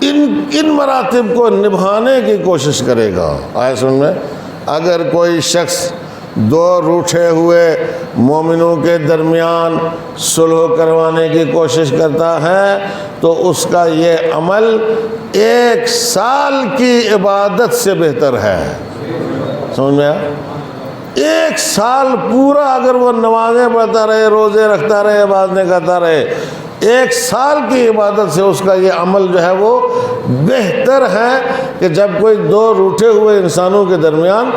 ان مراتب کو نبھانے کی کوشش کرے گا۔ آئے سن میں، اگر کوئی شخص دو روٹھے ہوئے مومنوں کے درمیان صلح کروانے کی کوشش کرتا ہے تو اس کا یہ عمل 1 سال کی عبادت سے بہتر ہے۔ سمجھ میں آیا؟ 1 سال پورا اگر وہ نمازیں پڑھتا رہے، روزے رکھتا رہے، عبادتیں کرتا رہے، 1 سال کی عبادت سے اس کا یہ عمل جو ہے وہ بہتر ہے کہ جب کوئی دو روٹھے ہوئے انسانوں کے درمیان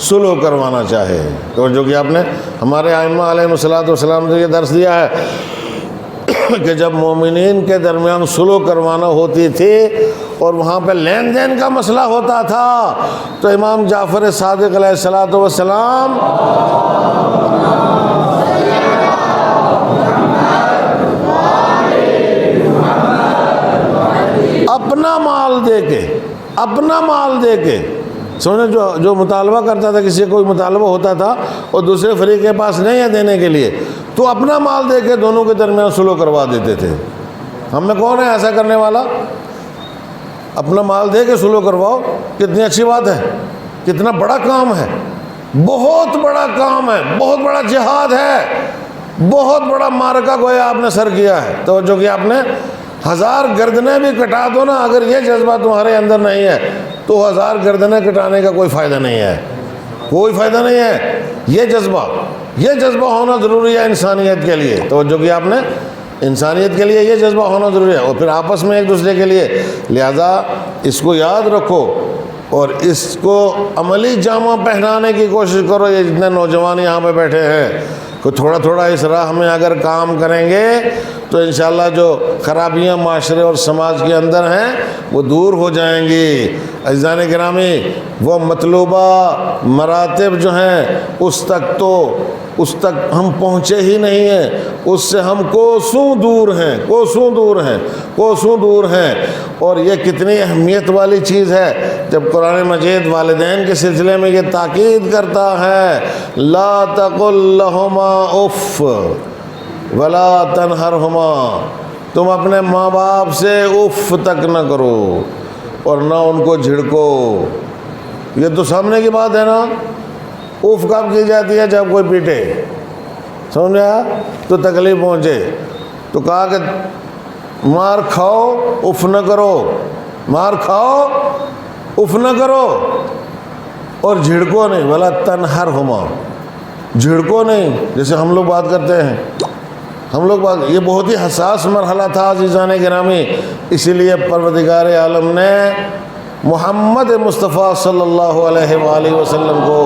صلح کروانا چاہے۔ تو جو کہ آپ نے ہمارے ائمہ علیہ الصلوۃ والسلام سے یہ درس دیا ہے کہ جب مومنین کے درمیان صلح کروانا ہوتی تھی اور وہاں پہ لین دین کا مسئلہ ہوتا تھا تو امام جعفر صادق علیہ الصلوۃ والسلام اپنا مال دے کے سمجھے، جو مطالبہ کرتا تھا، کسی کوئی مطالبہ ہوتا تھا اور دوسرے فریق کے پاس نہیں ہے دینے کے لیے، تو اپنا مال دے کے دونوں کے درمیان صلح کروا دیتے تھے۔ ہم میں کون ہے ایسا کرنے والا؟ اپنا مال دے کے صلح کرواؤ، کتنی اچھی بات ہے، کتنا بڑا کام ہے، بہت بڑا کام ہے، بہت بڑا جہاد ہے، بہت بڑا معرکہ گویا آپ نے سر کیا ہے۔ توجہ کہ آپ نے 1000 گردنیں بھی کٹا دو نا، اگر یہ جذبہ تمہارے اندر نہیں ہے تو 1000 گردنیں کٹانے کا کوئی فائدہ نہیں ہے، کوئی فائدہ نہیں ہے۔ یہ جذبہ ہونا ضروری ہے انسانیت کے لیے۔ توجہ کہ آپ نے، انسانیت کے لیے یہ جذبہ ہونا ضروری ہے، اور پھر آپس میں ایک دوسرے کے لیے۔ لہذا اس کو یاد رکھو اور اس کو عملی جامہ پہنانے کی کوشش کرو۔ یہ جتنے نوجوان یہاں پہ بیٹھے ہیں کہ تھوڑا تھوڑا اس راہ میں اگر کام کریں گے تو انشاءاللہ جو خرابیاں معاشرے اور سماج کے اندر ہیں وہ دور ہو جائیں گی۔ عزیزان گرامی، وہ مطلوبہ مراتب جو ہیں اس تک ہم پہنچے ہی نہیں ہیں، اس سے ہم کوسوں دور ہیں۔ اور یہ کتنی اہمیت والی چیز ہے جب قرآن مجید والدین کے سلسلے میں یہ تاکید کرتا ہے، لا تقل لہما اف ولا تنہرہما، تم اپنے ماں باپ سے اف تک نہ کرو اور نہ ان کو جھڑکو۔ یہ تو سامنے کی بات ہے نا، اف کب کی جاتی ہے؟ جب کوئی پیٹے، سمجھا تو تکلیف پہنچے، تو کہا کہ مار کھاؤ اف نہ کرو، مار کھاؤ اف نہ کرو، اور جھڑکو نہیں، ولا تنہرہما، جھڑکو نہیں جیسے ہم لوگ بات کرتے ہیں۔ یہ بہت ہی حساس مرحلہ تھا عزیزان گرامی، اسی لیے پروردگار عالم نے محمد مصطفیٰ صلی اللہ علیہ وآلہ وسلم کو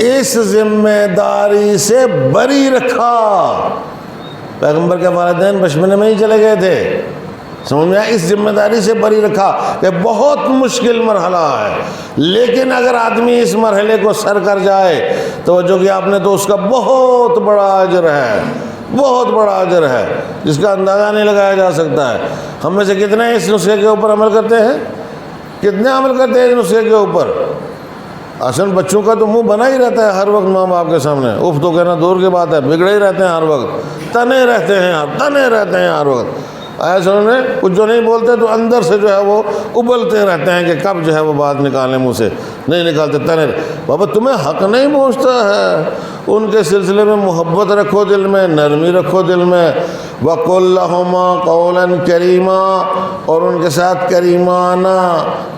اس ذمہ داری سے بری رکھا۔ پیغمبر کے والدین بچپنے میں ہی چلے گئے تھے، سمجھ میں اس ذمہ داری سے بری رکھا کہ بہت مشکل مرحلہ ہے، لیکن اگر آدمی اس مرحلے کو سر کر جائے تو جو کہ آپ نے، تو اس کا بہت بڑا اجر ہے، بہت بڑا اجر ہے جس کا اندازہ نہیں لگایا جا سکتا ہے۔ ہم میں سے کتنے اس نسخے کے اوپر عمل کرتے ہیں؟ کتنے عمل کرتے ہیں اس نسخے کے اوپر؟ اصل بچوں کا تو منہ بنا ہی رہتا ہے ہر وقت ماں باپ کے سامنے، اف تو کہنا دور کی بات ہے، بگڑے ہی رہتے ہیں ہر وقت، تنے رہتے ہیں ہر وقت۔ ایسا انہوں نے کچھ جو نہیں بولتے تو اندر سے جو ہے وہ ابلتے رہتے ہیں کہ کب جو ہے وہ بات نکالیں منہ سے، نہیں نکالتے، تنے۔ بابا تمہیں حق نہیں پہنچتا ہے، ان کے سلسلے میں محبت رکھو دل میں، نرمی رکھو دل میں۔ وَقُلْ لَهُمَا قَوْلًا كَرِيمًا، اور ان کے ساتھ کریمانہ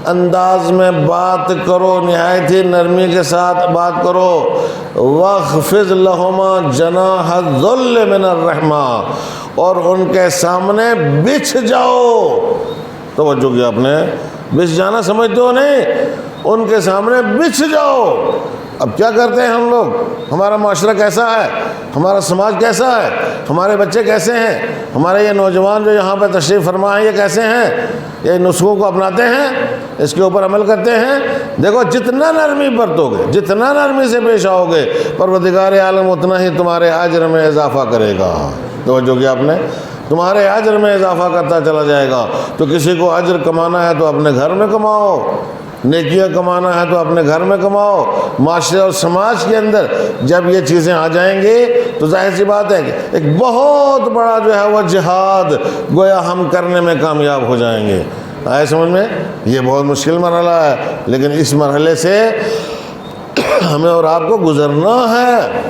انداز میں بات کرو، نہایت ہی نرمی کے ساتھ بات کرو۔ وَاخْفِضْ لَهُمَا جَنَاحَ الذُّلِّ مِنَ الرَّحْمَةِ، اور ان کے سامنے بچھ جاؤ۔ توجہ کیا آپ نے، بچھ جانا سمجھتے ہو نہیں، ان کے سامنے بچھ جاؤ۔ اب کیا کرتے ہیں ہم لوگ؟ ہمارا معاشرہ کیسا ہے، ہمارا سماج کیسا ہے، ہمارے بچے کیسے ہیں، ہمارے یہ نوجوان جو یہاں پہ تشریف فرما ہیں یہ کیسے ہیں؟ یہ نسخوں کو اپناتے ہیں، اس کے اوپر عمل کرتے ہیں؟ دیکھو جتنا نرمی برتو گے، جتنا نرمی سے پیش آؤ گے، پروردگار عالم اتنا ہی تمہارے اجر میں اضافہ کرے گا۔ توجہ کیا آپ نے، تمہارے اجر میں اضافہ کرتا چلا جائے گا۔ تو کسی کو اجر کمانا ہے تو اپنے گھر میں کماؤ، نیکیاں کمانا ہے تو اپنے گھر میں کماؤ. معاشرے اور سماج کے اندر جب یہ چیزیں آ جائیں گی تو ظاہر سی بات ہے کہ ایک بہت بڑا جو ہے وہ جہاد گویا ہم کرنے میں کامیاب ہو جائیں گے. آئے سمجھ میں؟ یہ بہت مشکل مرحلہ ہے، لیکن اس مرحلے سے ہمیں اور آپ کو گزرنا ہے.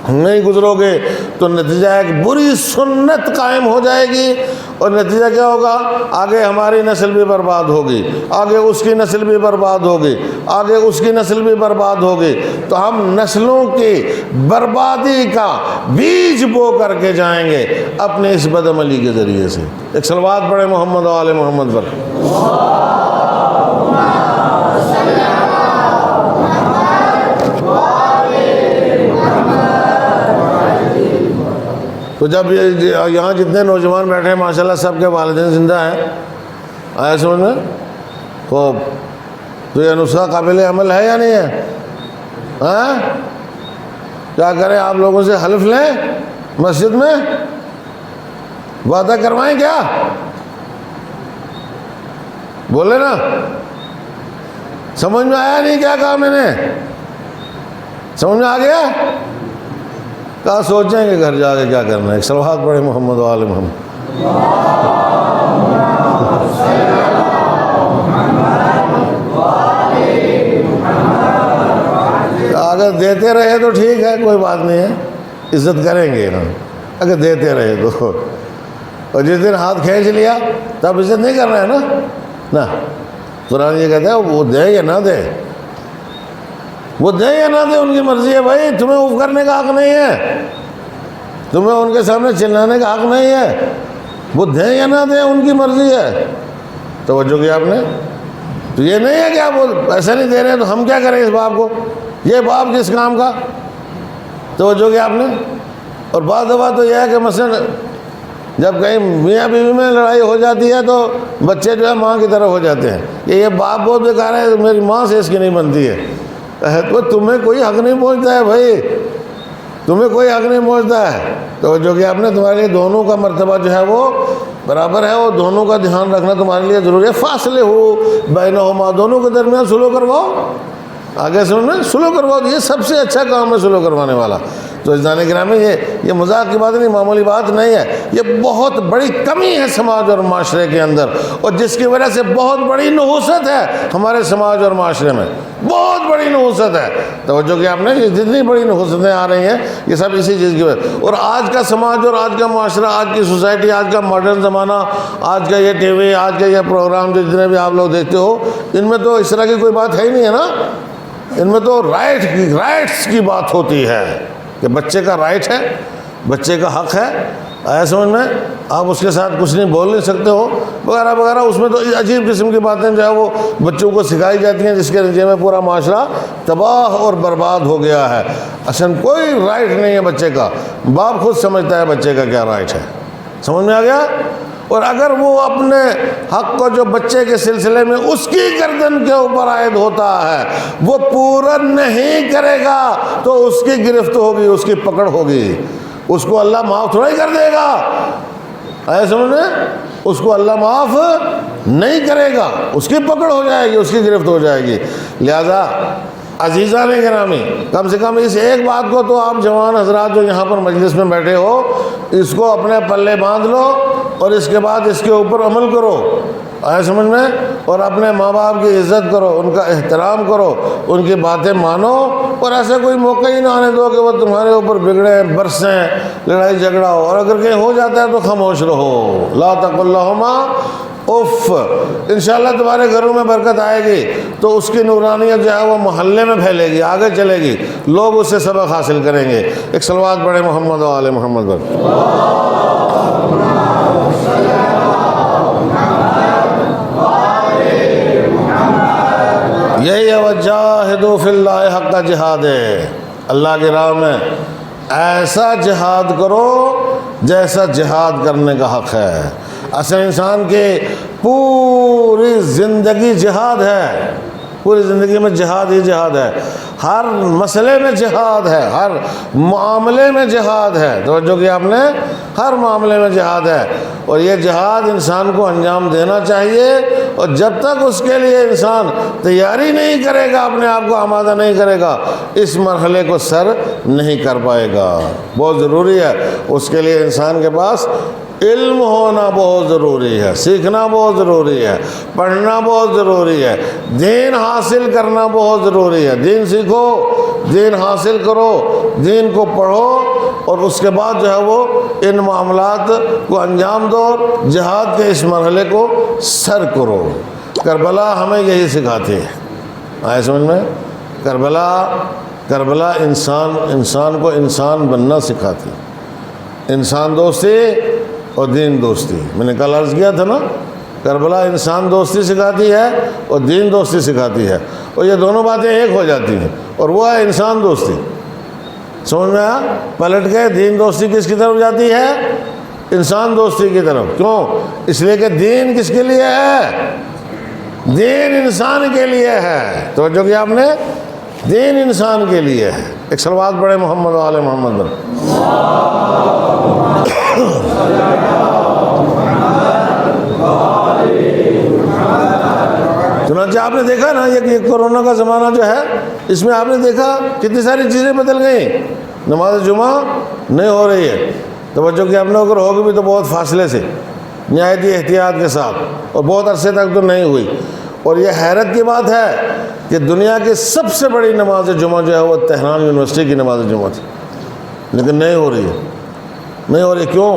نہیں گزرو گے تو نتیجہ ایک بری سنت قائم ہو جائے گی، اور نتیجہ کیا ہوگا؟ آگے ہماری نسل بھی برباد ہوگی، آگے اس کی نسل بھی برباد ہوگی، آگے اس کی نسل بھی برباد ہوگی. تو ہم نسلوں کی بربادی کا بیج بو کر کے جائیں گے اپنے اس بد عملی کے ذریعے سے. ایک صلوات پڑھیں محمد و آل محمد پر. تو جب یہاں جتنے نوجوان بیٹھے ہیں ماشاءاللہ سب کے والدین زندہ ہیں. آیا سمجھ میں؟ خوب. تو یہ نسخہ قابل عمل ہے یا نہیں ہے؟ ہاں کیا کریں؟ آپ لوگوں سے حلف لیں مسجد میں، وعدہ کروائیں کیا؟ بولے نا. سمجھ میں آیا نہیں کیا کہا میں نے؟ سمجھ میں آ گیا؟ کہا سوچیں کہ گھر جا کے کیا کرنا ہے. ایک صلوات پڑھیں محمد و آل محمد. اگر دیتے رہے تو ٹھیک ہے، کوئی بات نہیں ہے، عزت کریں گے نا اگر دیتے رہے تو. اور جس دن ہاتھ کھینچ لیا تب عزت نہیں کرنا ہے نا. قرآن یہ کہتا ہے وہ دے یا نہ دے، وہ دے یا نہ دے ان کی مرضی ہے بھائی. تمہیں اوف کرنے کا حق نہیں ہے، تمہیں ان کے سامنے چلانے کا حق نہیں ہے. وہ دیں یا نہ دیں ان کی مرضی ہے. توجہ کیا آپ نے؟ تو یہ نہیں ہے کہ آپ وہ پیسے نہیں دے رہے ہیں تو ہم کیا کریں اس باپ کو، یہ باپ کس کام کا. توجہ کیا آپ نے؟ اور بعض دفعہ تو یہ ہے کہ مثلا جب کہیں میاں بیوی میں لڑائی ہو جاتی ہے تو بچے جو ہے ماں کی طرف ہو جاتے ہیں کہ یہ باپ بہت بیکار ہے، میری ماں سے اس کی نہیں بنتی ہے. تو تمہیں کوئی حق نہیں پہنچتا ہے بھائی، تمہیں کوئی حق نہیں پہنچتا ہے. تو جو کہ آپ نے تمہارے لیے دونوں کا مرتبہ جو ہے وہ برابر ہے، وہ دونوں کا دھیان رکھنا تمہارے لیے ضروری ہے. فاصلے ہو بینہما، دونوں کے درمیان سلو کرواؤ. آگے سننا، سلو کرواؤ. یہ سب سے اچھا کام ہے سلو کروانے والا. تو عزیزان گرامی یہ مذاق کی بات نہیں، معمولی بات نہیں ہے. یہ بہت بڑی کمی ہے سماج اور معاشرے کے اندر، اور جس کی وجہ سے بہت بڑی نحوست ہے ہمارے سماج اور معاشرے میں، بہت بڑی نحوست ہے. توجہ کہ آپ نے یہ جتنی بڑی نحوستیں آ رہی ہیں یہ سب اسی چیز کی وجہ. اور آج کا سماج اور آج کا معاشرہ، آج کی سوسائٹی، آج کا ماڈرن زمانہ، آج کا یہ ٹی وی، آج کا یہ پروگرام جو جتنے بھی آپ لوگ دیکھتے ہو، ان میں تو اس طرح کی کوئی بات ہے ہی نہیں ہے نا. ان میں تو رائٹس کی بات ہوتی ہے کہ بچے کا رائٹ ہے، بچے کا حق ہے. آیا سمجھ میں؟ آپ اس کے ساتھ کچھ نہیں بول نہیں سکتے ہو وغیرہ وغیرہ. اس میں تو عجیب قسم کی باتیں جو ہے وہ بچوں کو سکھائی جاتی ہیں، جس کے نتیجے میں پورا معاشرہ تباہ اور برباد ہو گیا ہے. اصل کوئی رائٹ نہیں ہے بچے کا، باپ خود سمجھتا ہے بچے کا کیا رائٹ ہے. سمجھ میں آ گیا؟ اور اگر وہ اپنے حق کو جو بچے کے سلسلے میں اس کی گردن کے اوپر عائد ہوتا ہے وہ پورا نہیں کرے گا تو اس کی گرفت ہوگی، اس کی پکڑ ہوگی. اس کو اللہ معاف تھوڑا ہی کر دے گا. ایسے سمجھے؟ اس کو اللہ معاف نہیں کرے گا، اس کی پکڑ ہو جائے گی، اس کی گرفت ہو جائے گی. لہذا عزیزان گرامی، کم سے کم اس ایک بات کو تو آپ جوان حضرات جو یہاں پر مجلس میں بیٹھے ہو، اس کو اپنے پلے باندھ لو اور اس کے بعد اس کے اوپر عمل کرو. آئے سمجھ میں؟ اور اپنے ماں باپ کی عزت کرو، ان کا احترام کرو، ان کی باتیں مانو، اور ایسا کوئی موقع ہی نہ آنے دو کہ وہ تمہارے اوپر بگڑیں، برسیں، لڑائی جھگڑا ہو. اور اگر کہیں ہو جاتا ہے تو خاموش رہو. لا تقل لہما اف. انشاءاللہ تمہارے گھروں میں برکت آئے گی تو اس کی نورانیت جو ہے وہ محلے میں پھیلے گی، آگے چلے گی، لوگ اس سے سبق حاصل کریں گے. ایک صلوات پڑھیں محمد و آل محمد پر. یہی ہے وجاہدوا فی اللہ حق جہاد ہے. اللہ کی راہ میں ایسا جہاد کرو جیسا جہاد کرنے کا حق ہے. اصل انسان کی پوری زندگی جہاد ہے، پوری زندگی میں جہاد ہی جہاد ہے. ہر مسئلے میں جہاد ہے، ہر معاملے میں جہاد ہے. توجہ کہ آپ نے، ہر معاملے میں جہاد ہے. اور یہ جہاد انسان کو انجام دینا چاہیے اور جب تک اس کے لیے انسان تیاری نہیں کرے گا، اپنے آپ کو آمادہ نہیں کرے گا، اس مرحلے کو سر نہیں کر پائے گا۔ بہت ضروری ہے اس کے لیے انسان کے پاس علم ہونا بہت ضروری ہے، سیکھنا بہت ضروری ہے، پڑھنا بہت ضروری ہے، دین حاصل کرنا بہت ضروری ہے۔ دین سیکھو، دین حاصل کرو، دین کو پڑھو، اور اس کے بعد جو ہے وہ ان معاملات کو انجام دو، جہاد کے اس مرحلے کو سر کرو۔ کربلا ہمیں یہی سکھاتی ہے، آئے سمجھ میں؟ کربلا انسان کو انسان بننا سکھاتی ہے، انسان دوستی اور دین دوستی۔ میں نے کل عرض کیا تھا نا، کربلا انسان دوستی سکھاتی ہے اور دین دوستی سکھاتی ہے، اور یہ دونوں باتیں ایک ہو جاتی ہیں، اور وہ ہے انسان دوستی۔ سمجھ میں آیا؟ پلٹ کے دین دوستی کس کی طرف جاتی ہے؟ انسان دوستی کی طرف۔ کیوں؟ اس لیے کہ دین کس کے لیے ہے؟ دین انسان کے لیے ہے۔ توجہ کیا آپ نے؟ دین انسان کے لیے ہے۔ ایک صلوات پڑھے محمد و آل محمد پر۔ چنانچہ آپ نے دیکھا نا، یہ کورونا کا زمانہ جو ہے، اس میں آپ نے دیکھا کتنی ساری چیزیں بدل گئیں۔ نماز جمعہ نہیں ہو رہی ہے، توجہ کہ آپ نے اگر ہوگی بھی تو بہت فاصلے سے، نہایتی احتیاط کے ساتھ، اور بہت عرصے تک تو نہیں ہوئی۔ اور یہ حیرت کی بات ہے کہ دنیا کی سب سے بڑی نماز جمعہ جو ہے وہ تہران یونیورسٹی کی نماز جمعہ تھی، لیکن نہیں ہو رہی ہے۔ نہیں ہو رہی کیوں؟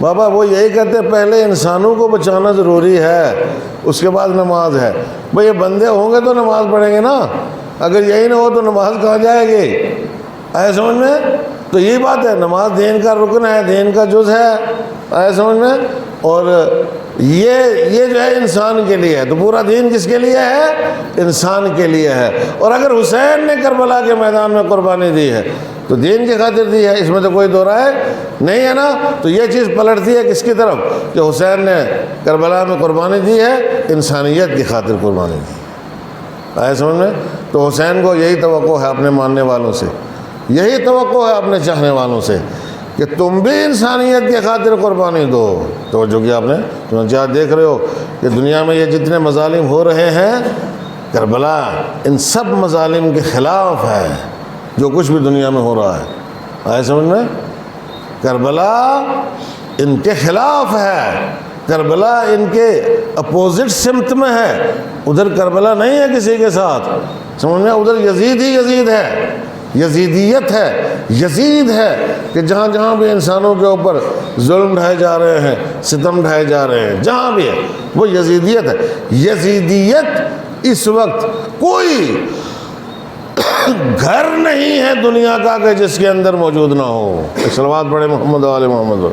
بابا وہ یہی کہتے ہیں پہلے انسانوں کو بچانا ضروری ہے، اس کے بعد نماز ہے۔ بھئی یہ بندے ہوں گے تو نماز پڑھیں گے نا، اگر یہی نہ ہو تو نماز کہاں جائے گی؟ آئے سمجھ میں؟ تو یہی بات ہے، نماز دین کا رکن ہے، دین کا جز ہے، آئے سمجھ میں؟ اور یہ جو ہے انسان کے لیے ہے، تو پورا دین کس کے لیے ہے؟ انسان کے لیے ہے۔ اور اگر حسین نے کربلا کے میدان میں قربانی دی ہے تو دین کی خاطر دی ہے، اس میں تو کوئی دو رائے نہیں ہے نا۔ تو یہ چیز پلٹتی ہے کس کی طرف؟ کہ حسین نے کربلا میں قربانی دی ہے، انسانیت کی خاطر قربانی دی۔ آئے سمجھ میں؟ تو حسین کو یہی توقع ہے اپنے ماننے والوں سے، یہی توقع ہے اپنے چاہنے والوں سے کہ تم بھی انسانیت کی خاطر قربانی دو۔ توجہ کیا آپ نے؟ چنانچہ آپ دیکھ رہے ہو کہ دنیا میں یہ جتنے مظالم ہو رہے ہیں، کربلا ان سب مظالم کے خلاف ہے، جو کچھ بھی دنیا میں ہو رہا ہے۔ آئے سمجھ میں؟ کربلا ان کے خلاف ہے، کربلا ان کے اپوزٹ سمت میں ہے۔ ادھر کربلا نہیں ہے کسی کے ساتھ، سمجھ میں؟ ادھر یزید ہی یزید ہے، یزیدیت ہے، یزید ہے کہ جہاں جہاں بھی انسانوں کے اوپر ظلم ڈھائے جا رہے ہیں، ستم ڈھائے جا رہے ہیں، جہاں بھی ہے وہ یزیدیت ہے۔ یزیدیت اس وقت کوئی گھر نہیں ہے دنیا کا کہ جس کے اندر موجود نہ ہو۔ صلوات پڑھے محمد و آل محمد۔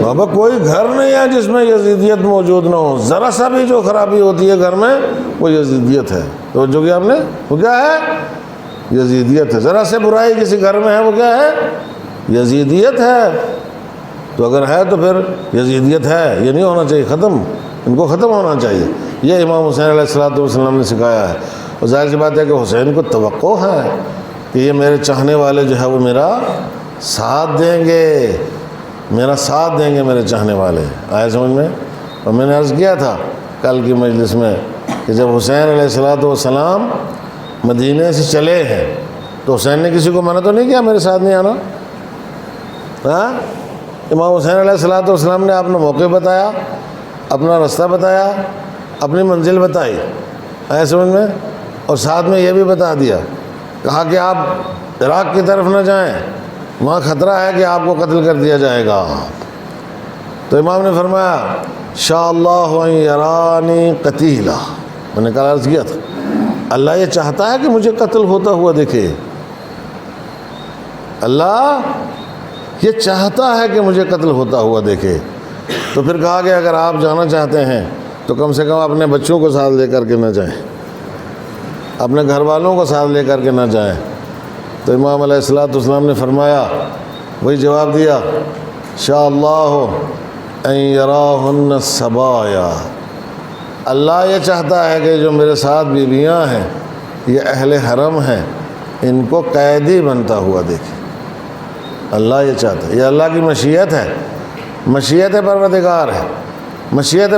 بابا کوئی گھر نہیں ہے جس میں یزیدیت موجود نہ ہو، ذرا سا بھی جو خرابی ہوتی ہے گھر میں وہ یزیدیت ہے۔ تو جو کہ آپ نے وہ کیا ہے؟ یزیدیت ہے۔ ذرا سے برائی کسی گھر میں ہے وہ کیا ہے؟ یزیدیت ہے۔ تو اگر ہے تو پھر یزیدیت ہے، یہ نہیں ہونا چاہیے، ختم، ان کو ختم ہونا چاہیے۔ یہ امام حسین علیہ السلام نے سکھایا ہے۔ اور ظاہر سی بات ہے کہ حسین کو توقع ہے کہ یہ میرے چاہنے والے جو ہے وہ میرا ساتھ دیں گے، میرا ساتھ دیں گے میرے چاہنے والے۔ آئے سمجھ میں؟ اور میں نے عرض کیا تھا کل کی مجلس میں کہ جب حسین علیہ السلام مدینے سے چلے ہیں تو حسین نے کسی کو منع تو نہیں کیا میرے ساتھ نہیں آنا؟ ہاں، امام حسین علیہ السلام نے اپنا موقع بتایا، اپنا رستہ بتایا، اپنی منزل بتائی، آئے سمجھ میں؟ اور ساتھ میں یہ بھی بتا دیا، کہا کہ آپ عراق کی طرف نہ جائیں، وہاں خطرہ ہے کہ آپ کو قتل کر دیا جائے گا۔ تو امام نے فرمایا شاء اللہ ان یرانی قتیلا، میں نے کل عرض کیا تھا اللہ یہ چاہتا ہے کہ مجھے قتل ہوتا ہوا دیکھے، اللہ یہ چاہتا ہے کہ مجھے قتل ہوتا ہوا دیکھے۔ تو پھر کہا کہ اگر آپ جانا چاہتے ہیں تو کم سے کم اپنے بچوں کو ساتھ لے کر کے نہ جائیں، اپنے گھر والوں کو ساتھ لے کر کے نہ جائیں۔ تو امام علیہ السلام نے فرمایا، وہی جواب دیا، شاء اللہ ان یراہن السبایا، اللہ یہ چاہتا ہے کہ جو میرے ساتھ بیویاں ہیں، یہ اہل حرم ہیں، ان کو قیدی بنتا ہوا دیکھیں۔ اللہ یہ چاہتا ہے، یہ اللہ کی مشیت ہے، مشیت پروردگار ہے، مشیت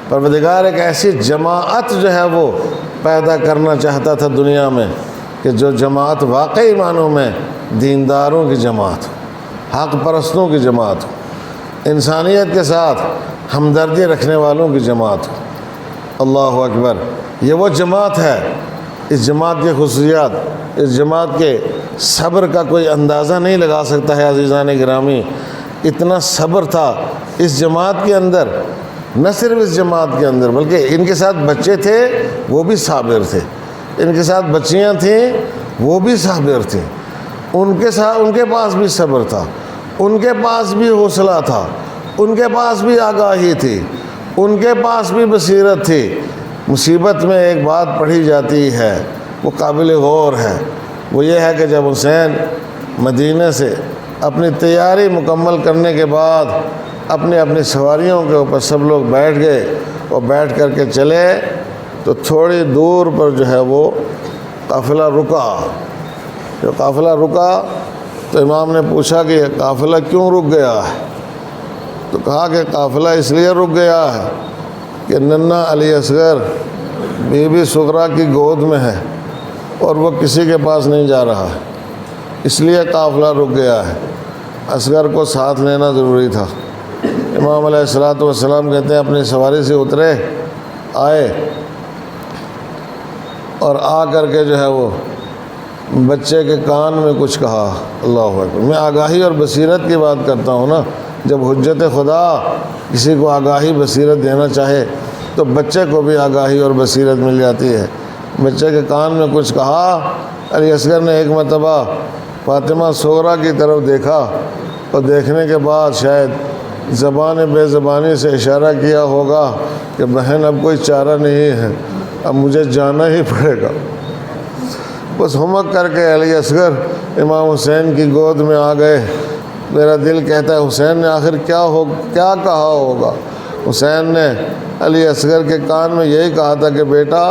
پروردگار ایک ایسی جماعت جو ہے وہ پیدا کرنا چاہتا تھا دنیا میں کہ جو جماعت واقعی معنوں میں دینداروں کی جماعت ہو، حق پرستوں کی جماعت ہو، انسانیت کے ساتھ ہمدردی رکھنے والوں کی جماعت ہو۔ اللہ اکبر، یہ وہ جماعت ہے۔ اس جماعت کی خصوصیات، اس جماعت کے صبر کا کوئی اندازہ نہیں لگا سکتا ہے عزیزان گرامی۔ اتنا صبر تھا اس جماعت کے اندر، نہ صرف اس جماعت کے اندر بلکہ ان کے ساتھ بچے تھے وہ بھی صابر تھے، ان کے ساتھ بچیاں تھیں وہ بھی صابر تھیں، ان کے پاس بھی صبر تھا، ان کے پاس بھی حوصلہ تھا، ان کے پاس بھی آگاہی تھی، ان کے پاس بھی بصیرت تھی۔ مصیبت میں ایک بات پڑھی جاتی ہے، وہ قابل غور ہے، وہ یہ ہے کہ جب حسین مدینہ سے اپنی تیاری مکمل کرنے کے بعد اپنی سواریوں کے اوپر سب لوگ بیٹھ گئے اور بیٹھ کر کے چلے تو تھوڑی دور پر جو ہے وہ قافلہ رکا۔ جو قافلہ رکا تو امام نے پوچھا کہ یہ قافلہ کیوں رک گیا ہے؟ تو کہا کہ قافلہ اس لیے رک گیا ہے کہ ننھا علی اصغر بی بی صغرا کی گود میں ہے اور وہ کسی کے پاس نہیں جا رہا ہے، اس لیے قافلہ رک گیا ہے۔ اصغر کو ساتھ لینا ضروری تھا۔ امام علیہ السلام کہتے ہیں اپنی سواری سے اترے، آئے اور آ کر کے جو ہے وہ بچے کے کان میں کچھ کہا۔ اللہ اکبر، میں آگاہی اور بصیرت کی بات کرتا ہوں نا، جب حجت خدا کسی کو آگاہی بصیرت دینا چاہے تو بچے کو بھی آگاہی اور بصیرت مل جاتی ہے۔ بچے کے کان میں کچھ کہا۔ علی اصغر نے ایک مرتبہ فاطمہ صغرا کی طرف دیکھا اور دیکھنے کے بعد شاید زبان بے زبانی سے اشارہ کیا ہوگا کہ بہن اب کوئی چارہ نہیں ہے، اب مجھے جانا ہی پڑے گا۔ بس ہمک کر کے علی اصغر امام حسین کی گود میں آ گئے۔ میرا دل کہتا ہے حسین نے آخر کیا کہا ہوگا؟ حسین نے علی اصغر کے کان میں یہی کہا تھا کہ بیٹا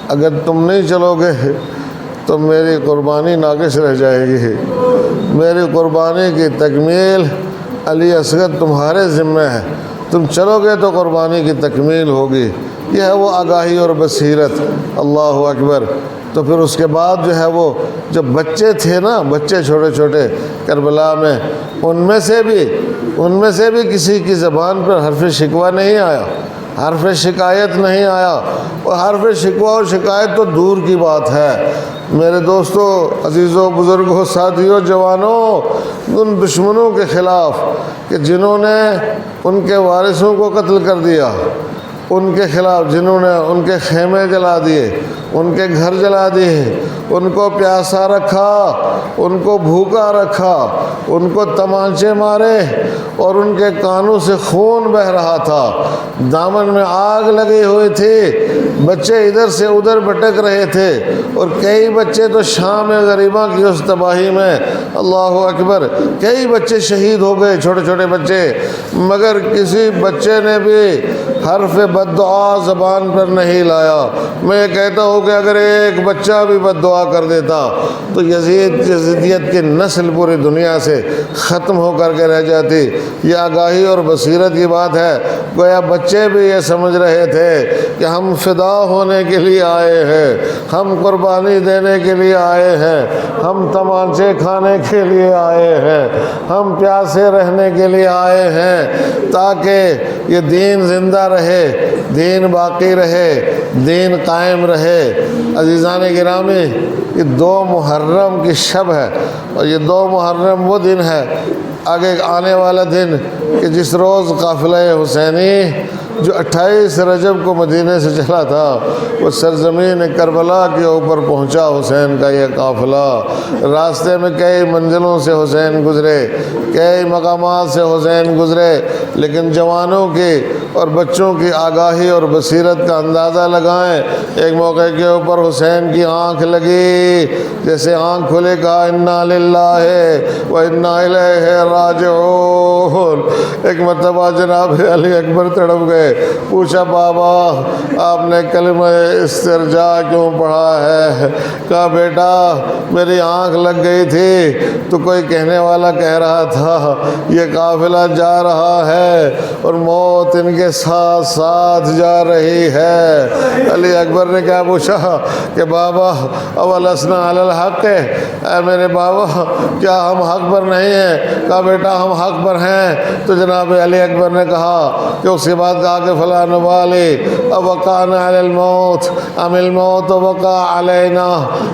اگر تم نہیں چلو گے تو میری قربانی ناقص رہ جائے گی، میری قربانی کی تکمیل علی اصغر تمہارے ذمہ ہے، تم چلو گے تو قربانی کی تکمیل ہوگی۔ یہ ہے وہ آگاہی اور بصیرت۔ اللہ اکبر۔ تو پھر اس کے بعد جو ہے وہ جو بچے تھے نا، بچے چھوٹے چھوٹے کربلا میں، ان میں سے بھی کسی کی زبان پر حرف شکوہ نہیں آیا، حرف شکایت نہیں آیا، اور حرف شکوہ اور شکایت تو دور کی بات ہے۔ میرے دوستو، عزیزوں، بزرگوں، ساتھیوں، جوانوں، ان دشمنوں کے خلاف کہ جنہوں نے ان کے وارثوں کو قتل کر دیا، ان کے خلاف جنہوں نے ان کے خیمے جلا دیے، ان کے گھر جلا دیے، ان کو پیاسا رکھا، ان کو بھوکا رکھا، ان کو تمانچے مارے اور ان کے کانوں سے خون بہہ رہا تھا، دامن میں آگ لگی ہوئی تھی، بچے ادھر سے ادھر بھٹک رہے تھے، اور کئی بچے تو شام غریبہ کی اس تباہی میں، اللہ اکبر، کئی بچے شہید ہو گئے، چھوٹے چھوٹے بچے، مگر کسی بچے نے بھی حرف بد دعا زبان پر نہیں لایا۔ میں یہ کہتا ہوں کہ اگر ایک بچہ بھی بد دعا کر دیتا تو یزیدیت کی نسل پوری دنیا سے ختم ہو کر کے رہ جاتی۔ یہ آگاہی اور بصیرت کی بات ہے۔ گویا بچے بھی یہ سمجھ رہے تھے کہ ہم فدا ہونے کے لیے آئے ہیں، ہم قربانی دینے کے لیے آئے ہیں، ہم تمانچے کھانے کے لیے آئے ہیں، ہم پیاسے رہنے کے لیے آئے ہیں، تاکہ یہ دین زندہ رہے، دین باقی رہے، دین قائم رہے۔ عزیزان گرامی، یہ 2 محرم کی شب ہے، اور یہ 2 محرم وہ دن ہے، آگے آنے والا دن کہ جس روز قافلہ حسینی جو 28 رجب کو مدینہ سے چلا تھا، وہ سرزمین کربلا کے اوپر پہنچا حسین کا یہ قافلہ۔ راستے میں کئی منزلوں سے حسین گزرے، کئی مقامات سے حسین گزرے، لیکن جوانوں کی اور بچوں کی آگاہی اور بصیرت کا اندازہ لگائیں۔ ایک موقع کے اوپر حسین کی آنکھ لگی، جیسے آنکھ کھلے کہا انا للہ و انا الیہ راجعون۔ ایک مرتبہ جناب علی اکبر تڑپ گئے، پوچھا بابا آپ نے کلمہ استرجاع کیوں پڑھا ہے؟ کہا بیٹا میری آنکھ لگ گئی تھی تو کوئی کہنے والا کہہ رہا تھا یہ قافلہ جا رہا ہے اور موت ان کے ساتھ ساتھ جا رہی ہے۔ علی اکبر نے کیا پوچھا کہ بابا اولسنا علی الحق، اے میرے بابا کیا ہم حق پر نہیں ہیں؟ کہا بیٹا ہم حق پر ہیں۔ تو جناب علی اکبر نے کہا کہ اس کے بعد کہا کہ فلا نبالی اوقعنا علی الموت ام الموت وقع علینا،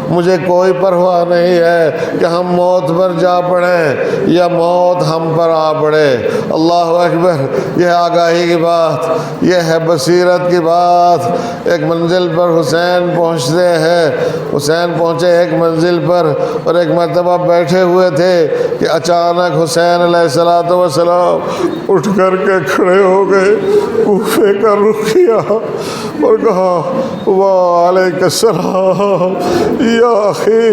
مجھے کوئی پرواہ نہیں ہے کہ ہم موت پر جا پڑیں یا موت ہم پر آ پڑے۔ اللہ اکبر، یہ آگاہی کی بات، یہ ہے بصیرت کی بات۔ ایک منزل پر حسین پہنچتے ہیں، حسین پہنچے ایک منزل پر اور ایک مرتبہ بیٹھے ہوئے تھے کہ اچانک حسین علیہ الصلوۃ والسلام اٹھ کر کے کھڑے ہو گئے، کوفے کا رخ کیا اور کہا وعلیکم السلام یا اخی،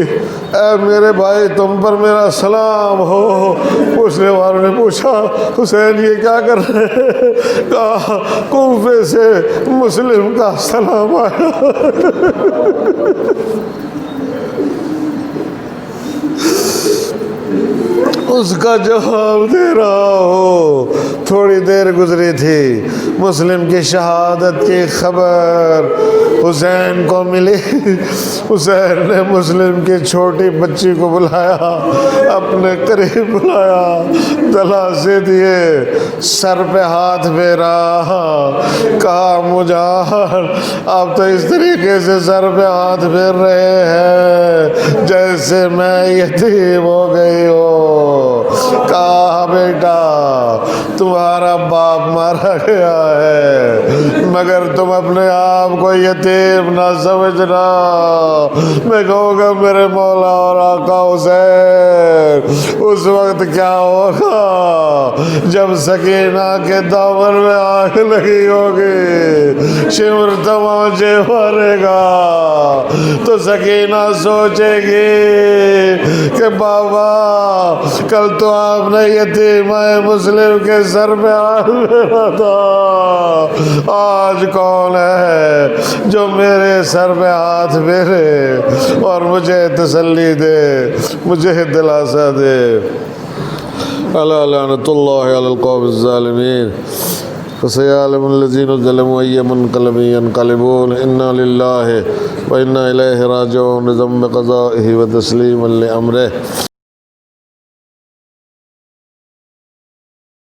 اے میرے بھائی تم پر میرا سلام ہو۔ پوچھنے والوں نے پوچھا حسین یہ کیا کر رہے ہیں؟ کہا کوفے سے مسلم کا سلام آیا۔ اس کا جواب دے رہا ہو۔ تھوڑی دیر گزری تھی، مسلم کی شہادت کی خبر حسین کو ملی۔ حسین نے مسلم کی چھوٹی بچی کو بلایا، اپنے قریب بلایا، دلاسے دیے، سر پہ ہاتھ پھیرا، کہا مجاہر آپ تو اس طریقے سے سر پہ ہاتھ پھیر رہے ہیں جیسے میں یتیم ہو گئی ہوں۔ کہا بیٹا تمہارا باپ مارا گیا ہے مگر تم اپنے آپ کو یتیم نہ سمجھنا۔ میں کہوں گا میرے مولا اور آقا حسین اس وقت کیا ہوگا جب سکینہ کے دامن میں آگ لگی ہوگی، شمر تماچے مارے گا تو سکینہ سوچے گی کہ بابا کل تو آپ نے یتیم مسلم کے سر پہ آگ پھیرا تھا، آج کون ہے جو میرے سر پہ ہاتھ پھیرے اور مجھے تسلی دے، مجھے دلاسا دے۔ الا لعنۃ اللہ علی القوم الظالمین فسيعلم الذين ظلموا أي منقلب ينقلبون إنا لله وإنا إليه راجعون بقضائه وتسليما لأمره۔